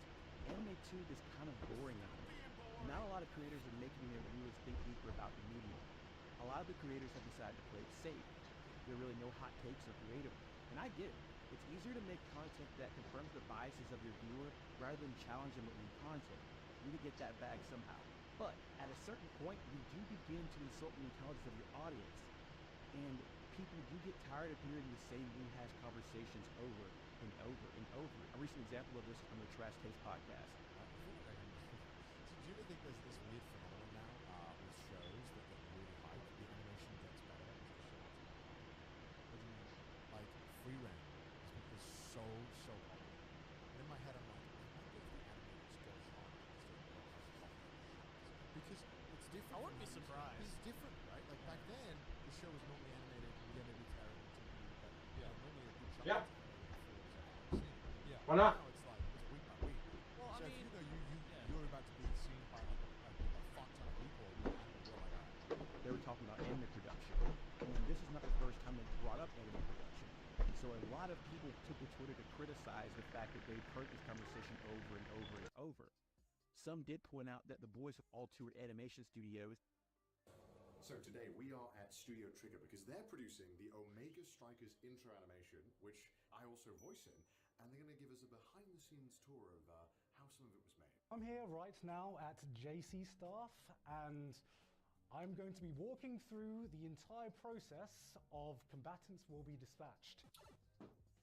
Speaker 4: AnimeTube is kind of boring on me. Not a lot of creators are making their viewers think deeper about the medium. A lot of the creators have decided to play it safe. There are really no hot takes or creative. And I get it. It's easier to make content that confirms the biases of your viewer rather than challenge them with new content. You can get that bag somehow. But at a certain point, you do begin to insult the intelligence of your audience. And people do get tired of hearing the same rehash conversations over and over and over. A recent example of this is from the Trash Taste podcast.
Speaker 7: So do you ever think there's this weird phenomenon now with shows that get really hyped, the animation gets better as the show gets better? What do you mean? Like Free Reign is so popular. And in my head I'm like, I wonder if the animators go hard because it's different. I wouldn't be surprised. It's different, right? Like back then, the show was normally animated, maybe terrible TV, but normally a good chunk of it was animated. Yeah.
Speaker 1: Why not?
Speaker 7: Now it's like it's week by week. Well, so I mean, if you're about to be seen by like a fuck ton of people, you're like, all right.
Speaker 4: They were talking about anime production, and this is not the first time they brought up anime production. So a lot of people took to Twitter to criticize the fact that they've heard this conversation over and over and over. Some did point out that the boys have all toured animation studios.
Speaker 7: So today we are at Studio Trigger because they're producing the Omega Strikers intro animation, which I also voice in, and they're going to give us a behind-the-scenes tour of how some of it was made.
Speaker 8: I'm here right now at JC Staff, and I'm going to be walking through the entire process of Combatants Will Be Dispatched.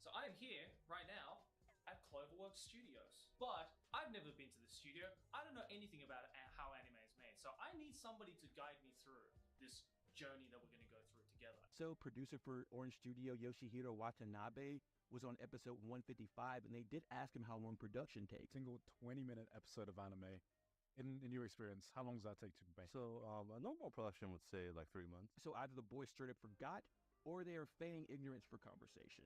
Speaker 23: So I am here right now at Cloverworks Studios, but I've never been to the studio. I don't know anything about how anime is made, so I need somebody to guide me through this journey that we're going to go through together.
Speaker 4: So producer for Orange Studio Yoshihiro Watanabe was on episode 155, and they did ask him how long production takes.
Speaker 24: Single 20-minute episode of anime. In your experience, how long does that take to make?
Speaker 25: So a normal production would say like 3 months.
Speaker 4: So either the boys straight up forgot, or they are feigning ignorance for conversation.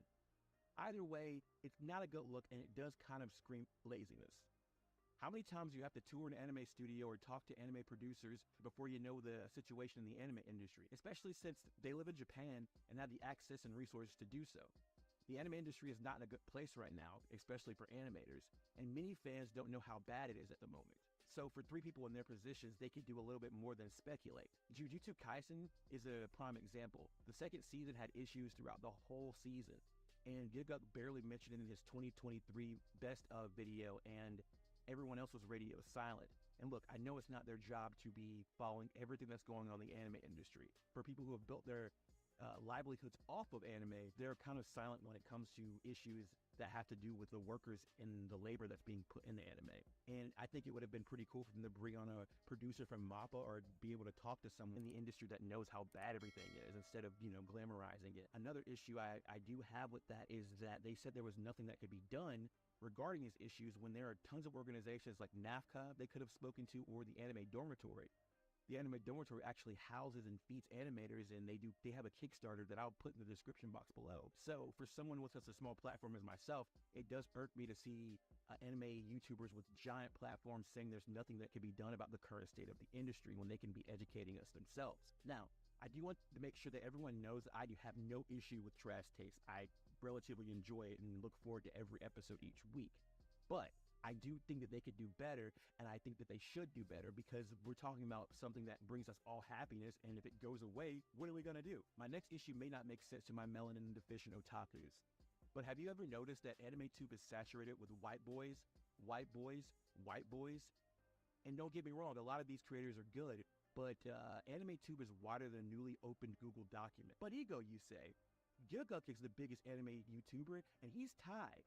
Speaker 4: Either way, it's not a good look, and it does kind of scream laziness. How many times do you have to tour an anime studio or talk to anime producers before you know the situation in the anime industry, especially since they live in Japan and have the access and resources to do so? The anime industry is not in a good place right now, especially for animators, and many fans don't know how bad it is at the moment. So for three people in their positions, they could do a little bit more than speculate. Jujutsu Kaisen is a prime example. The second season had issues throughout the whole season, and Giga barely mentioned it in his 2023 best of video, and everyone else was radio silent. And look, I know it's not their job to be following everything that's going on in the anime industry. For people who have built their livelihoods off of anime, they're kind of silent when it comes to issues that have to do with the workers and the labor that's being put in the anime. And I think it would have been pretty cool for them to bring on a producer from MAPPA or be able to talk to someone in the industry that knows how bad everything is instead of, glamorizing it. Another issue I do have with that is that they said there was nothing that could be done regarding these issues when there are tons of organizations like NAFCA they could have spoken to, or the Anime Dormitory. The Anime Dormitory actually houses and feeds animators, and they have a Kickstarter that I'll put in the description box below. So for someone with such a small platform as myself, it does irk me to see anime YouTubers with giant platforms saying there's nothing that can be done about the current state of the industry when they can be educating us themselves. Now, I do want to make sure that everyone knows that I do have no issue with Trash Taste. I relatively enjoy it and look forward to every episode each week. But I do think that they could do better, and I think that they should do better, because we're talking about something that brings us all happiness, and if it goes away, what are we going to do? My next issue may not make sense to my melanin deficient otakus, but have you ever noticed that AnimeTube is saturated with white boys? And don't get me wrong, a lot of these creators are good, but AnimeTube is wider than a newly opened Google document. But ego, you say? Gilguk is the biggest anime YouTuber, and he's Thai.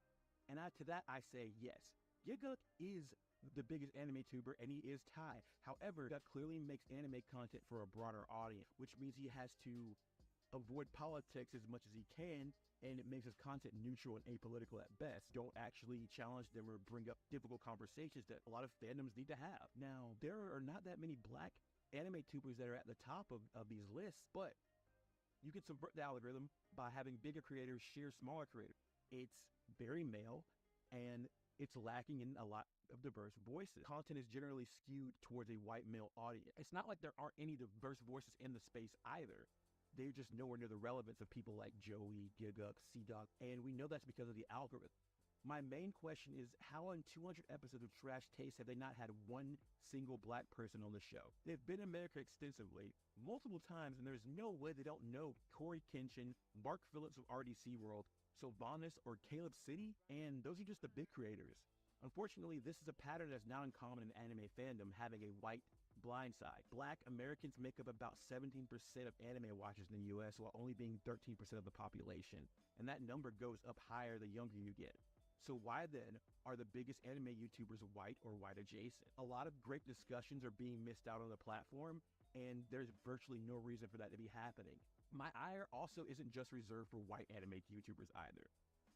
Speaker 4: And to that I say yes. Gilguk is the biggest anime tuber, and he is Thai. However, that clearly makes anime content for a broader audience, which means he has to avoid politics as much as he can and it makes its content neutral and apolitical at best. Don't actually challenge them or bring up difficult conversations that a lot of fandoms need to have. Now, there are not that many black anime tubers that are at the top of these lists, but you can subvert the algorithm by having bigger creators share smaller creators. It's very male, and it's lacking in a lot of diverse voices. Content is generally skewed towards a white male audience. It's not like there aren't any diverse voices in the space either. They're just nowhere near the relevance of people like Joey, Giguk, C-Dog, and we know that's because of the algorithm. My main question is, how in 200 episodes of Trash Taste have they not had one single black person on the show? They've been in America extensively, multiple times, and there's no way they don't know Corey Kenshin, Mark Phillips of RDC World, Sylvanas, or Caleb City, and those are just the big creators. Unfortunately, this is a pattern that's not uncommon in anime fandom, having a white blind side. Black Americans make up about 17% of anime watchers in the US, while only being 13% of the population, and that number goes up higher the younger you get. So why then are the biggest anime YouTubers white or white adjacent? A lot of great discussions are being missed out on the platform, and there's virtually no reason for that to be happening. My ire also isn't just reserved for white anime YouTubers either.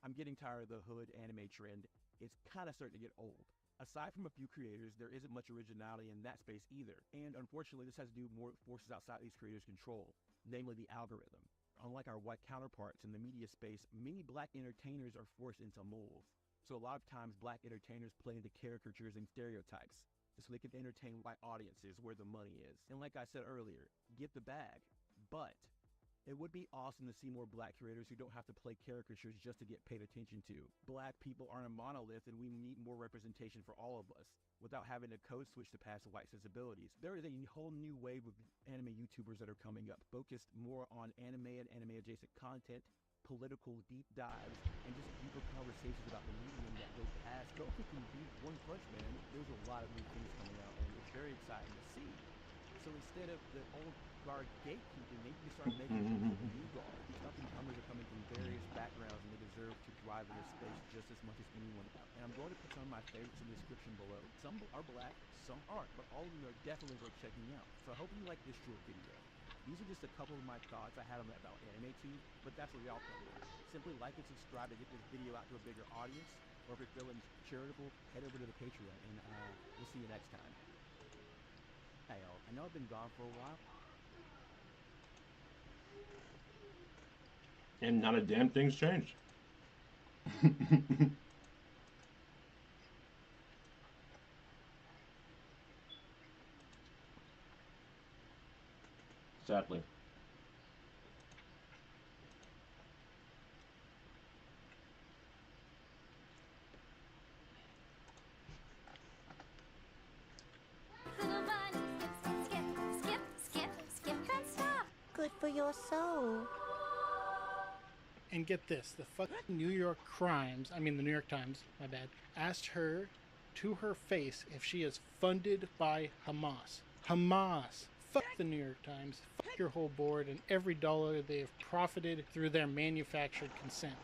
Speaker 4: I'm getting tired of the hood anime trend. It's kind of starting to get old. Aside from a few creators, there isn't much originality in that space either. And unfortunately, this has to do more with forces outside these creators' control, namely the algorithm. Unlike our white counterparts in the media space, many black entertainers are forced into molds. So a lot of times black entertainers play into caricatures and stereotypes, so they can entertain white audiences where the money is. And like I said earlier, get the bag. But it would be awesome to see more black creators who don't have to play caricatures just to get paid attention to. Black people aren't a monolith, and we need more representation for all of us, without having to code switch to pass white sensibilities. There is a whole new wave of anime YouTubers that are coming up, focused more on anime and anime adjacent content, political deep dives, and just deeper conversations about the medium that go past. Don't think you beat One Punch Man. There's a lot of new things coming out, and it's very exciting to see. So instead of the old guard gatekeeping, they need to start making new guard. These up-and-comers are coming from various backgrounds, and they deserve to thrive in this space just as much as anyone else. And I'm going to put some of my favorites in the description below. Some are black, some aren't, but all of them are definitely worth checking out. So I hope you like this short video. These are just a couple of my thoughts I had on that about AnimeTube, but that's what y'all play with. Simply like and subscribe to get this video out to a bigger audience, or if you're feeling charitable, head over to the Patreon, and we'll see you next time. Hey y'all, I know I've been gone for a while.
Speaker 1: And not a damn thing's changed. Sadly.
Speaker 13: Good for your soul.
Speaker 2: And get this, the fucking the New York Times, my bad, asked her to her face if she is funded by Hamas. Hamas. Fuck the New York Times. Fuck your whole board and every dollar they have profited through their manufactured consent.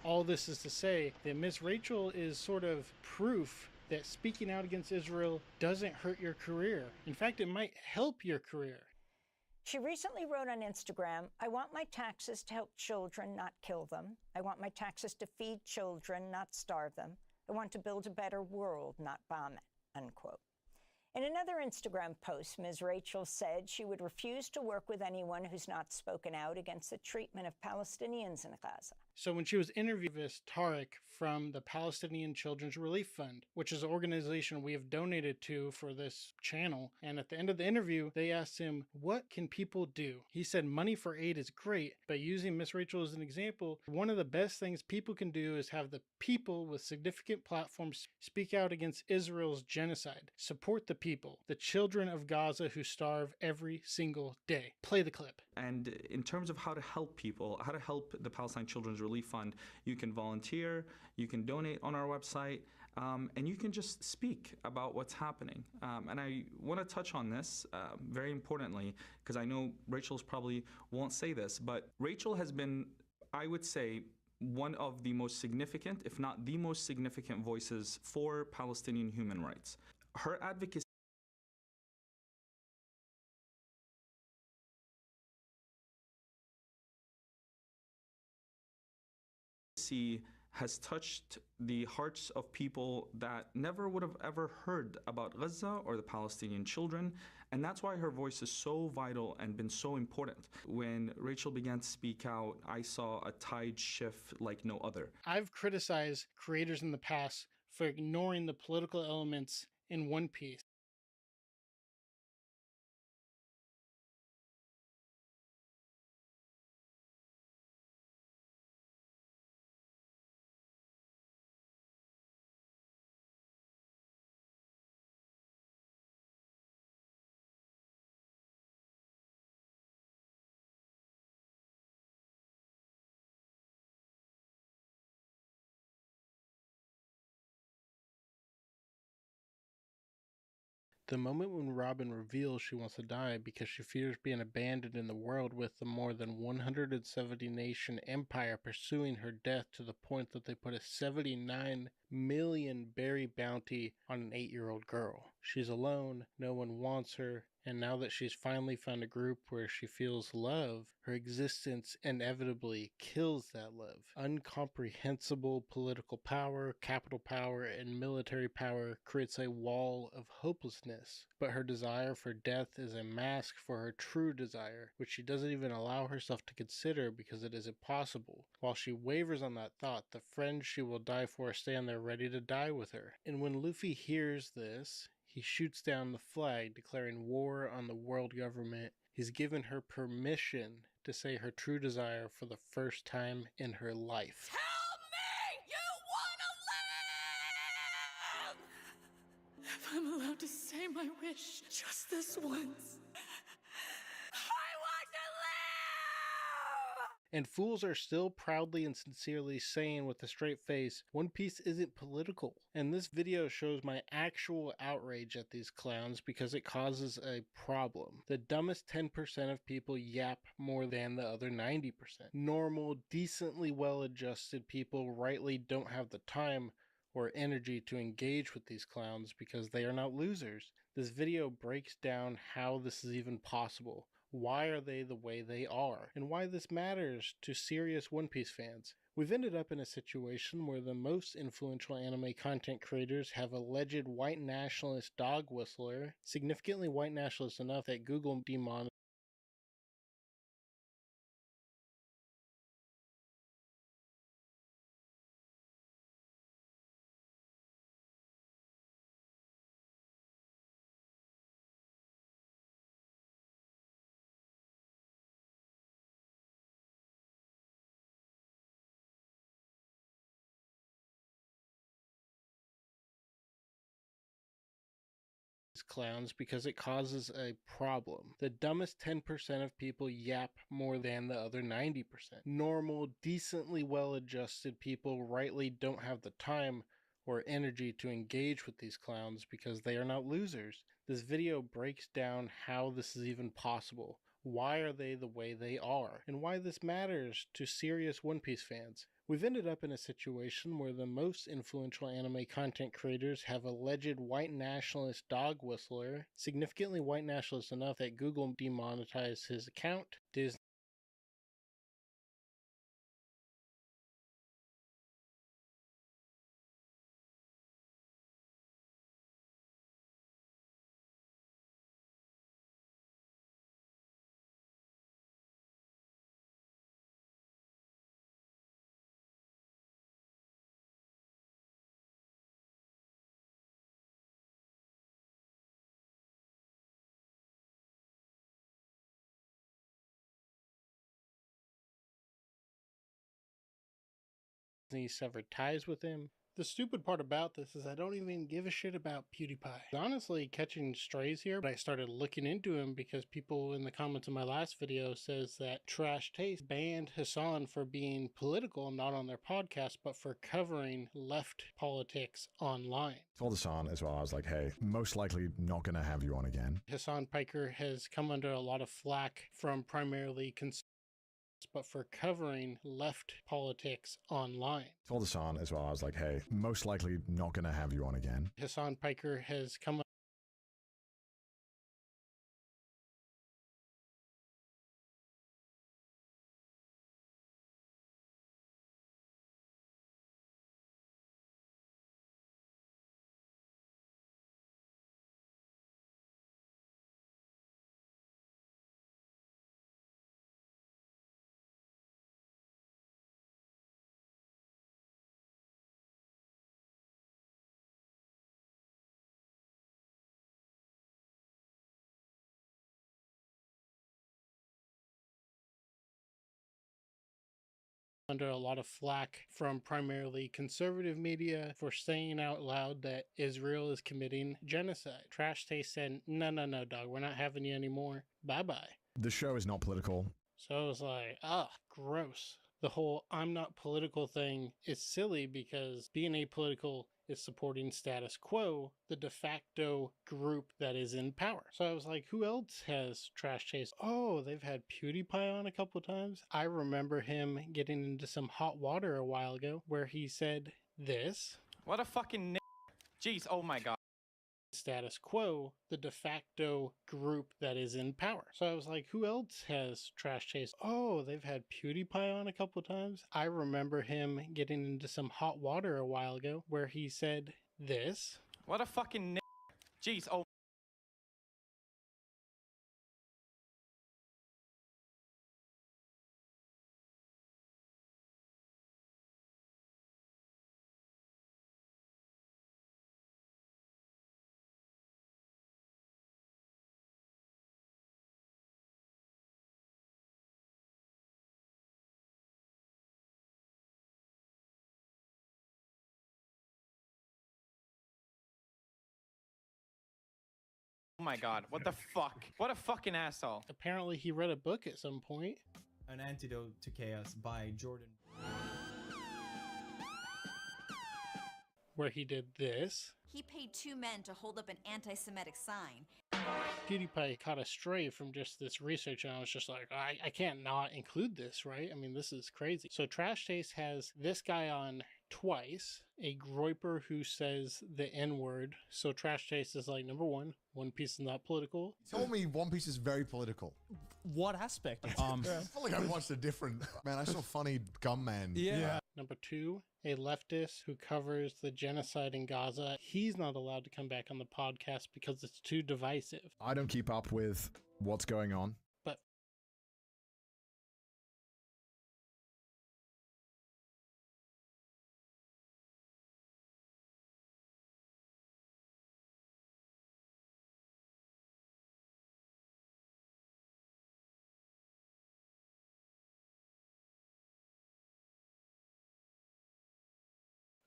Speaker 2: All this is to say that Miss Rachel is sort of proof that speaking out against Israel doesn't hurt your career. In fact, it might help your career.
Speaker 14: She recently wrote on Instagram, "I want my taxes to help children, not kill them. I want my taxes to feed children, not starve them. I want to build a better world, not bomb it," unquote. In another Instagram post, Ms. Rachel said she would refuse to work with anyone who's not spoken out against the treatment of Palestinians in Gaza.
Speaker 2: So when she was interviewed with Tarek from the Palestinian Children's Relief Fund, which is an organization we have donated to for this channel, and at the end of the interview, they asked him, what can people do? He said money for aid is great, but using Miss Rachel as an example, one of the best things people can do is have the people with significant platforms speak out against Israel's genocide. Support the people, the children of Gaza who starve every single day. Play the clip.
Speaker 16: And in terms of how to help people, how to help the Palestine Children's Relief Fund, you can volunteer, you can donate on our website, and you can just speak about what's happening. And I want to touch on this very importantly, because I know Rachel's probably won't say this, but Rachel has been, I would say, one of the most significant, if not the most significant voices for Palestinian human rights. Her advocacy legacy has touched the hearts of people that never would have ever heard about Gaza or the Palestinian children. And that's why her voice is so vital and been so important. When Rachel began to speak out, I saw a tide shift like no other.
Speaker 2: I've criticized creators in the past for ignoring the political elements in One Piece. The moment when Robin reveals she wants to die because she fears being abandoned in the world with the more than 170 nation empire pursuing her death to the point that they put a 79 million berry bounty on an 8-year-old girl. She's alone, no one wants her, and now that she's finally found a group where she feels love, her existence inevitably kills that love. Incomprehensible political power, capital power, and military power creates a wall of hopelessness, but her desire for death is a mask for her true desire, which she doesn't even allow herself to consider because it is impossible. While she wavers on that thought, the friends she will die for stand there ready to die with her. And when Luffy hears this, he shoots down the flag, declaring war on the world government. He's given her permission to say her true desire for the first time in her life.
Speaker 12: Tell me you wanna live! If I'm allowed to say my wish just this once, I want to live!
Speaker 2: And fools are still proudly and sincerely saying with a straight face, One Piece isn't political. And this video shows my actual outrage at these clowns because it causes a problem. The dumbest 10% of people yap more than the other 90%. Normal, decently well-adjusted people rightly don't have the time or energy to engage with these clowns because they are not losers. This video breaks down how this is even possible. Why are they the way they are, and why this matters to serious One Piece fans. We've ended up in a situation where the most influential anime content creators have alleged white nationalist dog whistler, significantly white nationalist enough that Google demonetized clowns because it causes a problem. The dumbest 10% of people yap more than the other 90%. Normal, decently well-adjusted people rightly don't have the time or energy to engage with these clowns because they are not losers. This video breaks down how this is even possible. Why are they the way they are, and why this matters to serious One Piece fans. We've ended up in a situation where the most influential anime content creators have alleged white nationalist dog whistler, significantly white nationalist enough that Google demonetized his account. Disney severed ties with him. The stupid part about this is I don't even give a shit about PewDiePie. Honestly, catching strays here, but I started looking into him because people in the comments of my last video says that Trash Taste banned Hassan for being political, not on their podcast, but for covering left politics online.
Speaker 9: Told Hassan as well, I was like, hey, most likely not going to have you on again.
Speaker 2: Hassan Piker has come under a lot of flack from primarily but for covering left politics online.
Speaker 9: Told Hassan as well, I was like, hey, most likely not going to have you on again.
Speaker 2: Hassan Piker has come under a lot of flack from primarily conservative media for saying out loud that Israel is committing genocide. Trash Taste said, no, dog, we're not having you anymore. Bye-bye.
Speaker 9: The show is not political.
Speaker 2: So I was like, gross. The whole I'm not political thing is silly because being apolitical is supporting status quo, the de facto group that is in power. So I was like, who else has Trash Chase? Oh, they've had PewDiePie on a couple times. I remember him getting into some hot water a while ago where he said this.
Speaker 6: What a fucking jeez, oh my god.
Speaker 2: Status quo, the de facto group that is in power. So I was like, who else has Trash Chase? Oh, they've had PewDiePie on a couple times. I remember him getting into some hot water a while ago where he said this.
Speaker 6: What a fucking jeez, oh. Oh my god, what the fuck? What a fucking asshole.
Speaker 2: Apparently he read a book at some point.
Speaker 17: An Antidote to Chaos by Jordan.
Speaker 2: Where he did this.
Speaker 19: He paid two men to hold up an anti-Semitic sign.
Speaker 2: PewDiePie caught a stray from just this research, and I was just like, I can't not include this, right? I mean, this is crazy. So Trash Taste has this guy on twice, a groiper who says the N-word. So Trash Taste is like, number one, One Piece is not political.
Speaker 20: You told me One Piece is very political.
Speaker 17: What aspect?
Speaker 20: I feel like I watched a different... Man, I saw Funny Gum Man.
Speaker 17: Yeah.
Speaker 2: Number two, a leftist who covers the genocide in Gaza. He's not allowed to come back on the podcast because it's too divisive.
Speaker 9: I don't keep up with what's going on.
Speaker 2: But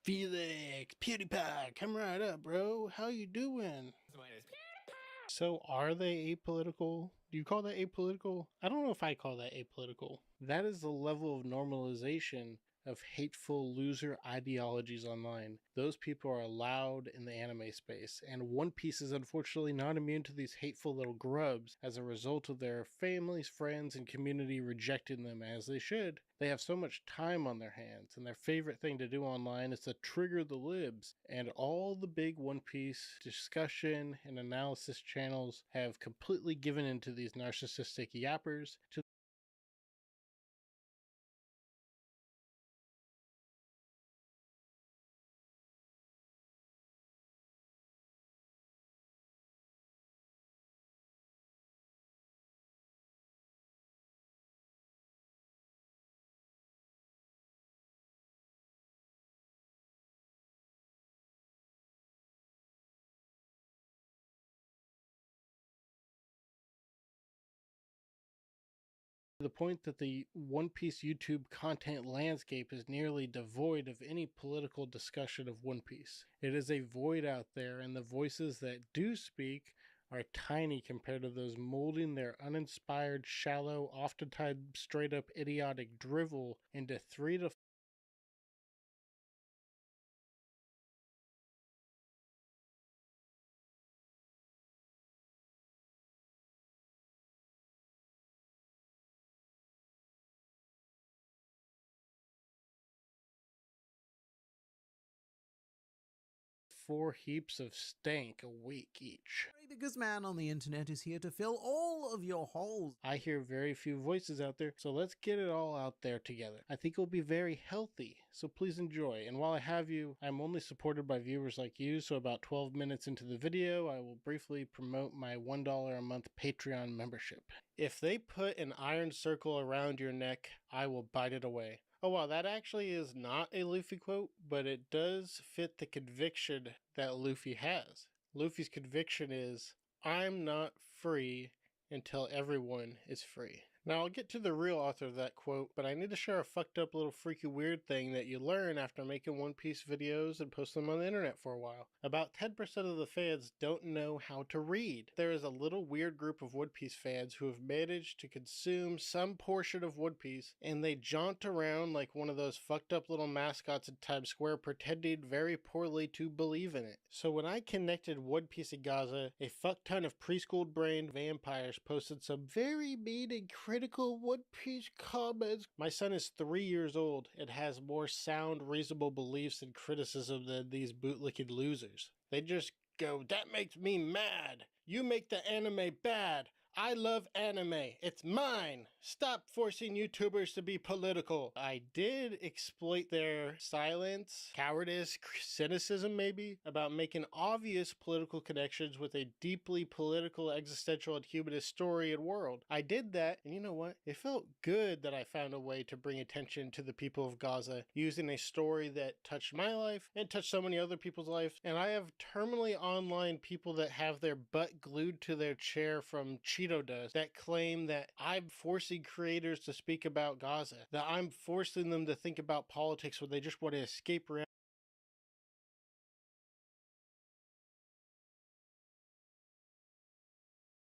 Speaker 2: Felix, PewDiePie, come right up, bro. How you doing? So are they apolitical? Do you call that apolitical? I don't know if I call that apolitical. That is the level of normalization of hateful loser ideologies online. Those people are allowed in the anime space, and One Piece is unfortunately not immune to these hateful little grubs as a result of their families, friends, and community rejecting them as they should. They have so much time on their hands, and their favorite thing to do online is to trigger the libs, and all the big One Piece discussion and analysis channels have completely given into these narcissistic yappers to the point that the One Piece YouTube content landscape is nearly devoid of any political discussion of One Piece. It is a void out there, and the voices that do speak are tiny compared to those molding their uninspired, shallow, oftentimes straight up idiotic drivel into 3 to four heaps of stank a week each.
Speaker 17: The biggest man on the internet is here to fill all of your holes.
Speaker 2: I hear very few voices out there, so let's get it all out there together. I think it'll be very healthy, so please enjoy. And while I have you, I'm only supported by viewers like you, so about 12 minutes into the video, I will briefly promote my $1 a month Patreon membership. If they put an iron circle around your neck, I will bite it away. Oh wow, that actually is not a Luffy quote, but it does fit the conviction that Luffy has. Luffy's conviction is, I'm not free until everyone is free. Now, I'll get to the real author of that quote, but I need to share a fucked up little freaky weird thing that you learn after making One Piece videos and post them on the internet for a while. About 10% of the fans don't know how to read. There is a little weird group of One Piece fans who have managed to consume some portion of One Piece, and they jaunt around like one of those fucked up little mascots in Times Square pretending very poorly to believe in it. So when I connected One Piece and Gaza, a fuck ton of preschool brained vampires posted some very mean and critical One Piece comments. My son is 3 years old and has more sound, reasonable beliefs and criticism than these bootlicking losers. They just go, "That makes me mad. You make the anime bad. I love anime. It's mine. Stop forcing YouTubers to be political." I did exploit their silence, cowardice, cynicism maybe, about making obvious political connections with a deeply political, existential, and humanist story and world. I did that, and you know what? It felt good that I found a way to bring attention to the people of Gaza using a story that touched my life and touched so many other people's lives. And I have terminally online people that have their butt glued to their chair from Cheeto dust that claim that I'm forcing creators to speak about Gaza, that I'm forcing them to think about politics when they just want to escape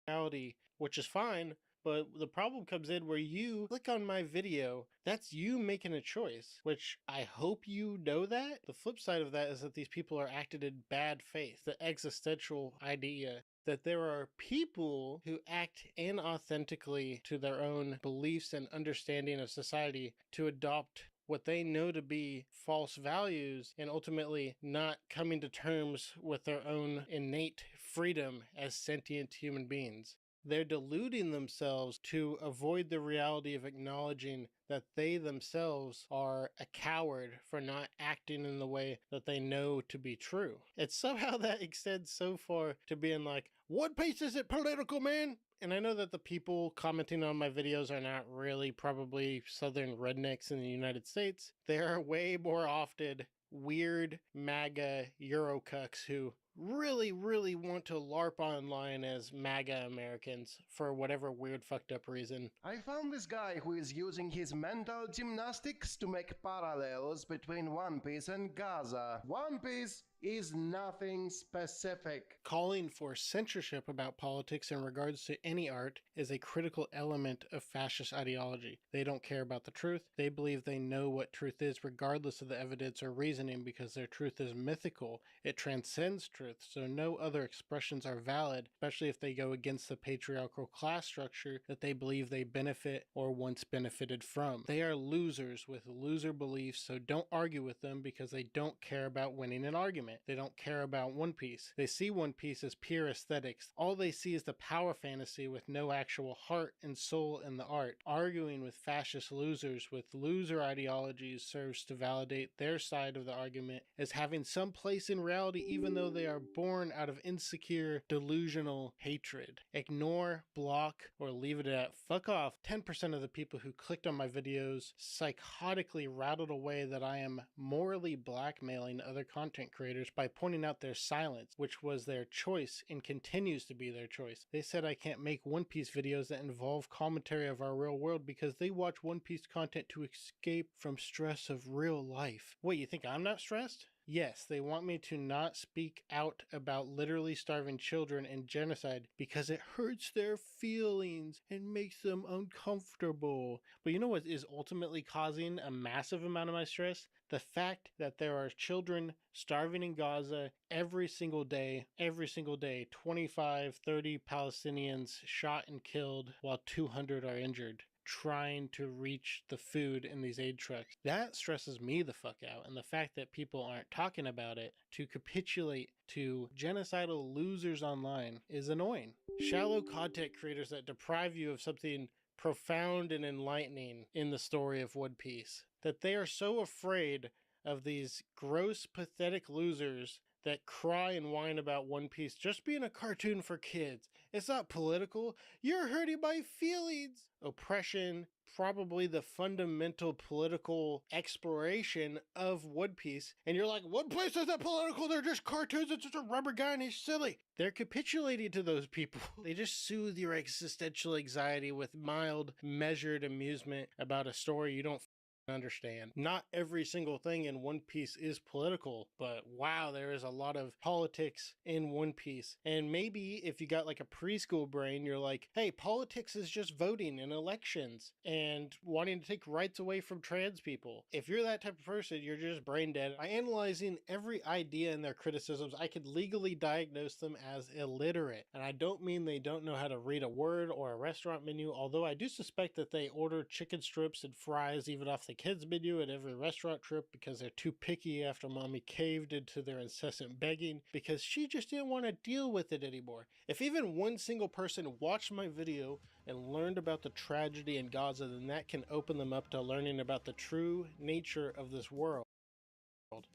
Speaker 2: reality, which is fine. But the problem comes in where you click on my video, that's you making a choice, which I hope you know that. The flip side of that is that these people are acting in bad faith. The existential idea that there are people who act inauthentically to their own beliefs and understanding of society to adopt what they know to be false values and ultimately not coming to terms with their own innate freedom as sentient human beings. They're deluding themselves to avoid the reality of acknowledging that they themselves are a coward for not acting in the way that they know to be true. And somehow that extends so far to being like, One Piece isn't political, man! And I know that the people commenting on my videos are not really probably southern rednecks in the United States. They are way more often weird MAGA Eurocucks who really want to LARP online as MAGA Americans for whatever weird fucked up reason.
Speaker 3: I found this guy who is using his mental gymnastics to make parallels between One Piece and Gaza. One Piece is nothing specific.
Speaker 2: Calling for censorship about politics in regards to any art is a critical element of fascist ideology. They don't care about the truth. They believe they know what truth is regardless of the evidence or reasoning because their truth is mythical. It transcends truth, so no other expressions are valid, especially if they go against the patriarchal class structure that they believe they benefit or once benefited from. They are losers with loser beliefs, so don't argue with them because they don't care about winning an argument. They don't care about One Piece. They see One Piece as pure aesthetics. All they see is the power fantasy with no actual heart and soul in the art. Arguing with fascist losers with loser ideologies serves to validate their side of the argument as having some place in reality even though they are born out of insecure, delusional hatred. Ignore, block, or leave it at fuck off. 10% of the people who clicked on my videos psychotically rattled away that I am morally blackmailing other content creators by pointing out their silence, which was their choice and continues to be their choice. They said I can't make One Piece videos that involve commentary of our real world because they watch One Piece content to escape from stress of real life. Wait, you think I'm not stressed? Yes, they want me to not speak out about literally starving children and genocide because it hurts their feelings and makes them uncomfortable. But you know what is ultimately causing a massive amount of my stress? The fact that there are children starving in Gaza every single day, 25, 30 Palestinians shot and killed while 200 are injured, trying to reach the food in these aid trucks. That stresses me the fuck out, and the fact that people aren't talking about it to capitulate to genocidal losers online is annoying. Shallow content creators that deprive you of something profound and enlightening in the story of One Piece, that they are so afraid of these gross, pathetic losers that cry and whine about One Piece just being a cartoon for kids. It's not political. You're hurting my feelings. Oppression, probably the fundamental political exploration of One Piece. And you're like, One Piece isn't political, they're just cartoons, it's just a rubber guy and he's silly. They're capitulating to those people. They just soothe your existential anxiety with mild, measured amusement about a story you don't understand. Not every single thing in One Piece is political, but wow, there is a lot of politics in One Piece. And maybe if you got like a preschool brain, you're like, hey, politics is just voting in elections and wanting to take rights away from trans people. If you're that type of person, you're just brain dead. By analyzing every idea and their criticisms, I could legally diagnose them as illiterate. And I don't mean they don't know how to read a word or a restaurant menu, although I do suspect that they order chicken strips and fries even off the kids menu at every restaurant trip because they're too picky after mommy caved into their incessant begging because she just didn't want to deal with it anymore. If even one single person watched my video and learned about the tragedy in Gaza, then that can open them up to learning about the true nature of this world.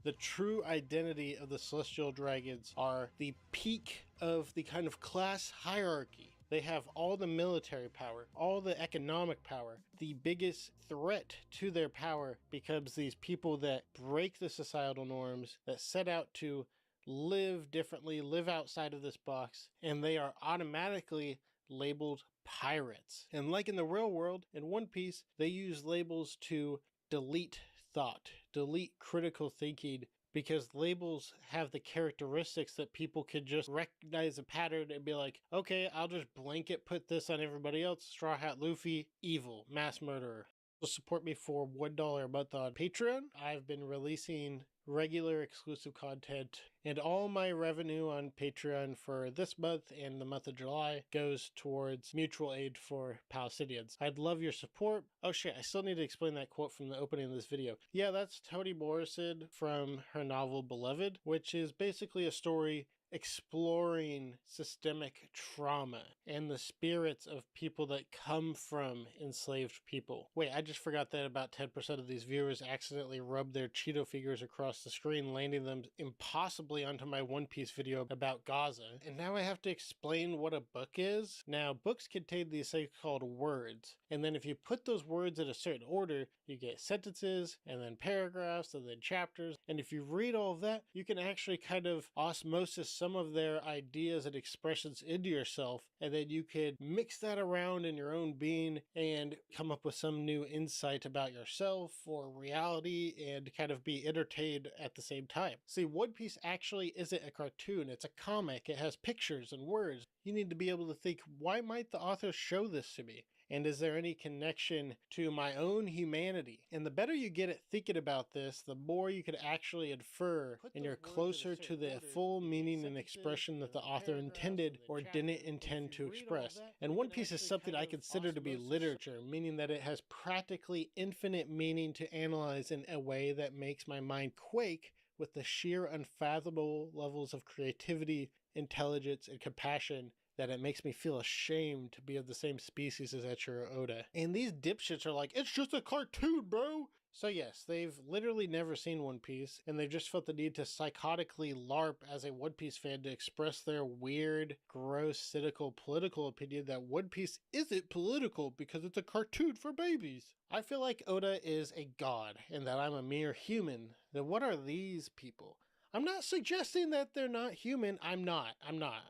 Speaker 2: The true identity of the Celestial Dragons are the peak of the kind of class hierarchy. They have all the military power, all the economic power. The biggest threat to their power becomes these people that break the societal norms, that set out to live differently, live outside of this box, and they are automatically labeled pirates. And like in the real world, in One Piece, they use labels to delete thought, delete critical thinking, because labels have the characteristics that people could just recognize a pattern and be like, okay, I'll just blanket put this on everybody else. Straw Hat Luffy, evil, mass murderer. Support me for $1 a month on Patreon. I've been releasing regular exclusive content, and all my revenue on Patreon for this month and the month of July goes towards mutual aid for Palestinians. I'd love your support. Oh shit, I still need to explain that quote from the opening of this video. Yeah, that's Toni Morrison from her novel Beloved, which is basically a story exploring systemic trauma and the spirits of people that come from enslaved people. Wait, I just forgot that about 10% of these viewers accidentally rubbed their Cheeto figures across the screen, landing them impossibly onto my One Piece video about Gaza. And now I have to explain what a book is? Now, books contain these things called words, and then if you put those words in a certain order, you get sentences, and then paragraphs, and then chapters. And if you read all of that, you can actually kind of osmosis some of their ideas and expressions into yourself, and then you could mix that around in your own being and come up with some new insight about yourself or reality and kind of be entertained at the same time. See, One Piece actually isn't a cartoon, it's a comic. It has pictures and words. You need to be able to think, why might the author show this to me? And is there any connection to my own humanity? And the better you get at thinking about this, the more you could actually infer, and you're closer to the full meaning and expression that the author intended or didn't intend to express. And One Piece is something I consider to be literature, meaning that it has practically infinite meaning to analyze in a way that makes my mind quake with the sheer unfathomable levels of creativity, intelligence, and compassion that it makes me feel ashamed to be of the same species as Eiichiro Oda. And these dipshits are like, it's just a cartoon, bro! So yes, they've literally never seen One Piece, and they've just felt the need to psychotically LARP as a One Piece fan to express their weird, gross, cynical, political opinion that One Piece isn't political because it's a cartoon for babies. I feel like Oda is a god, and that I'm a mere human. Then what are these people? I'm not suggesting that they're not human. I'm not.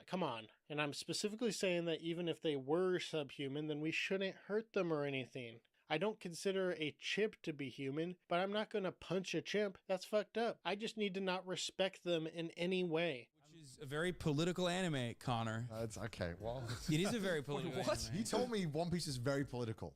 Speaker 2: Come on. And I'm specifically saying that even if they were subhuman, then we shouldn't hurt them or anything. I don't consider a chimp to be human, but I'm not going to punch a chimp. That's fucked up. I just need to not respect them in any way.
Speaker 10: Which is a very political anime, Connor.
Speaker 20: It's okay. Well,
Speaker 10: it is a very political
Speaker 20: What?
Speaker 10: anime.
Speaker 20: You told me One Piece is very political.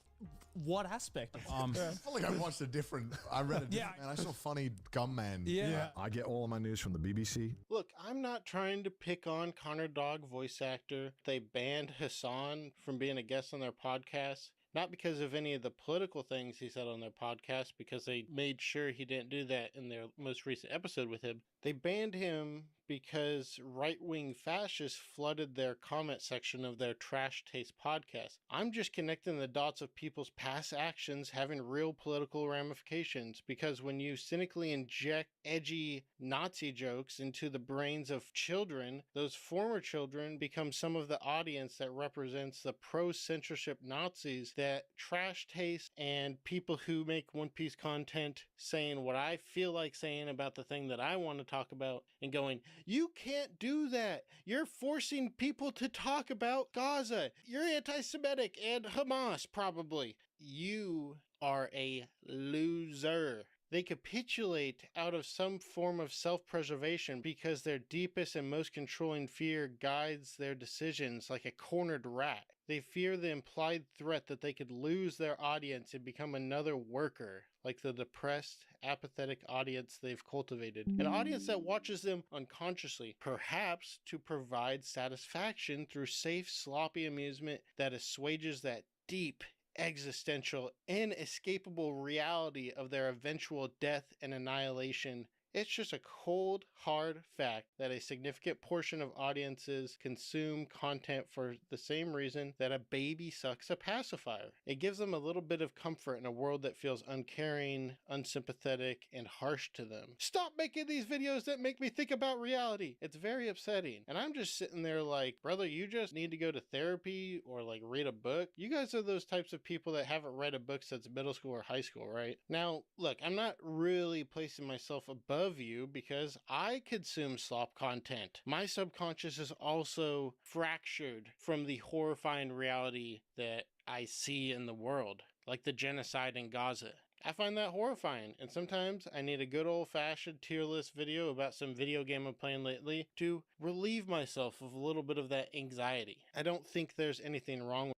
Speaker 10: What aspect?
Speaker 20: I feel like I watched a different. I read a different, and I saw Funny Gunman.
Speaker 10: Yeah.
Speaker 9: I get all of my news from the BBC.
Speaker 2: Look, I'm not trying to pick on Connor Dog voice actor. They banned Hassan from being a guest on their podcast. Not because of any of the political things he said on their podcast, because they made sure he didn't do that in their most recent episode with him. They banned him because right-wing fascists flooded their comment section of their Trash Taste podcast. I'm just connecting the dots of people's past actions having real political ramifications, because when you cynically inject edgy Nazi jokes into the brains of children, those former children become some of the audience that represents the pro-censorship Nazis that trash taste and people who make One Piece content saying what I feel like saying about the thing that I want to talk about and going, you can't do that. You're forcing people to talk about Gaza. You're anti-Semitic and Hamas, probably. You are a loser. They capitulate out of some form of self-preservation because their deepest and most controlling fear guides their decisions like a cornered rat. They fear the implied threat that they could lose their audience and become another worker, like the depressed, apathetic audience they've cultivated. An audience that watches them unconsciously, perhaps to provide satisfaction through safe, sloppy amusement that assuages that deep, existential, inescapable reality of their eventual death and annihilation. It's just a cold, hard fact that a significant portion of audiences consume content for the same reason that a baby sucks a pacifier. It gives them a little bit of comfort in a world that feels uncaring, unsympathetic, and harsh to them. Stop making these videos that make me think about reality. It's very upsetting. And I'm just sitting there like, brother, you just need to go to therapy or like read a book. You guys are those types of people that haven't read a book since middle school or high school, right? Now, look, I'm not really placing myself above you because I consume slop content. My subconscious is also fractured from the horrifying reality that I see in the world, like the genocide in Gaza. I find that horrifying, and sometimes I need a good old-fashioned tier list video about some video game I'm playing lately to relieve myself of a little bit of that anxiety. I don't think there's anything wrong with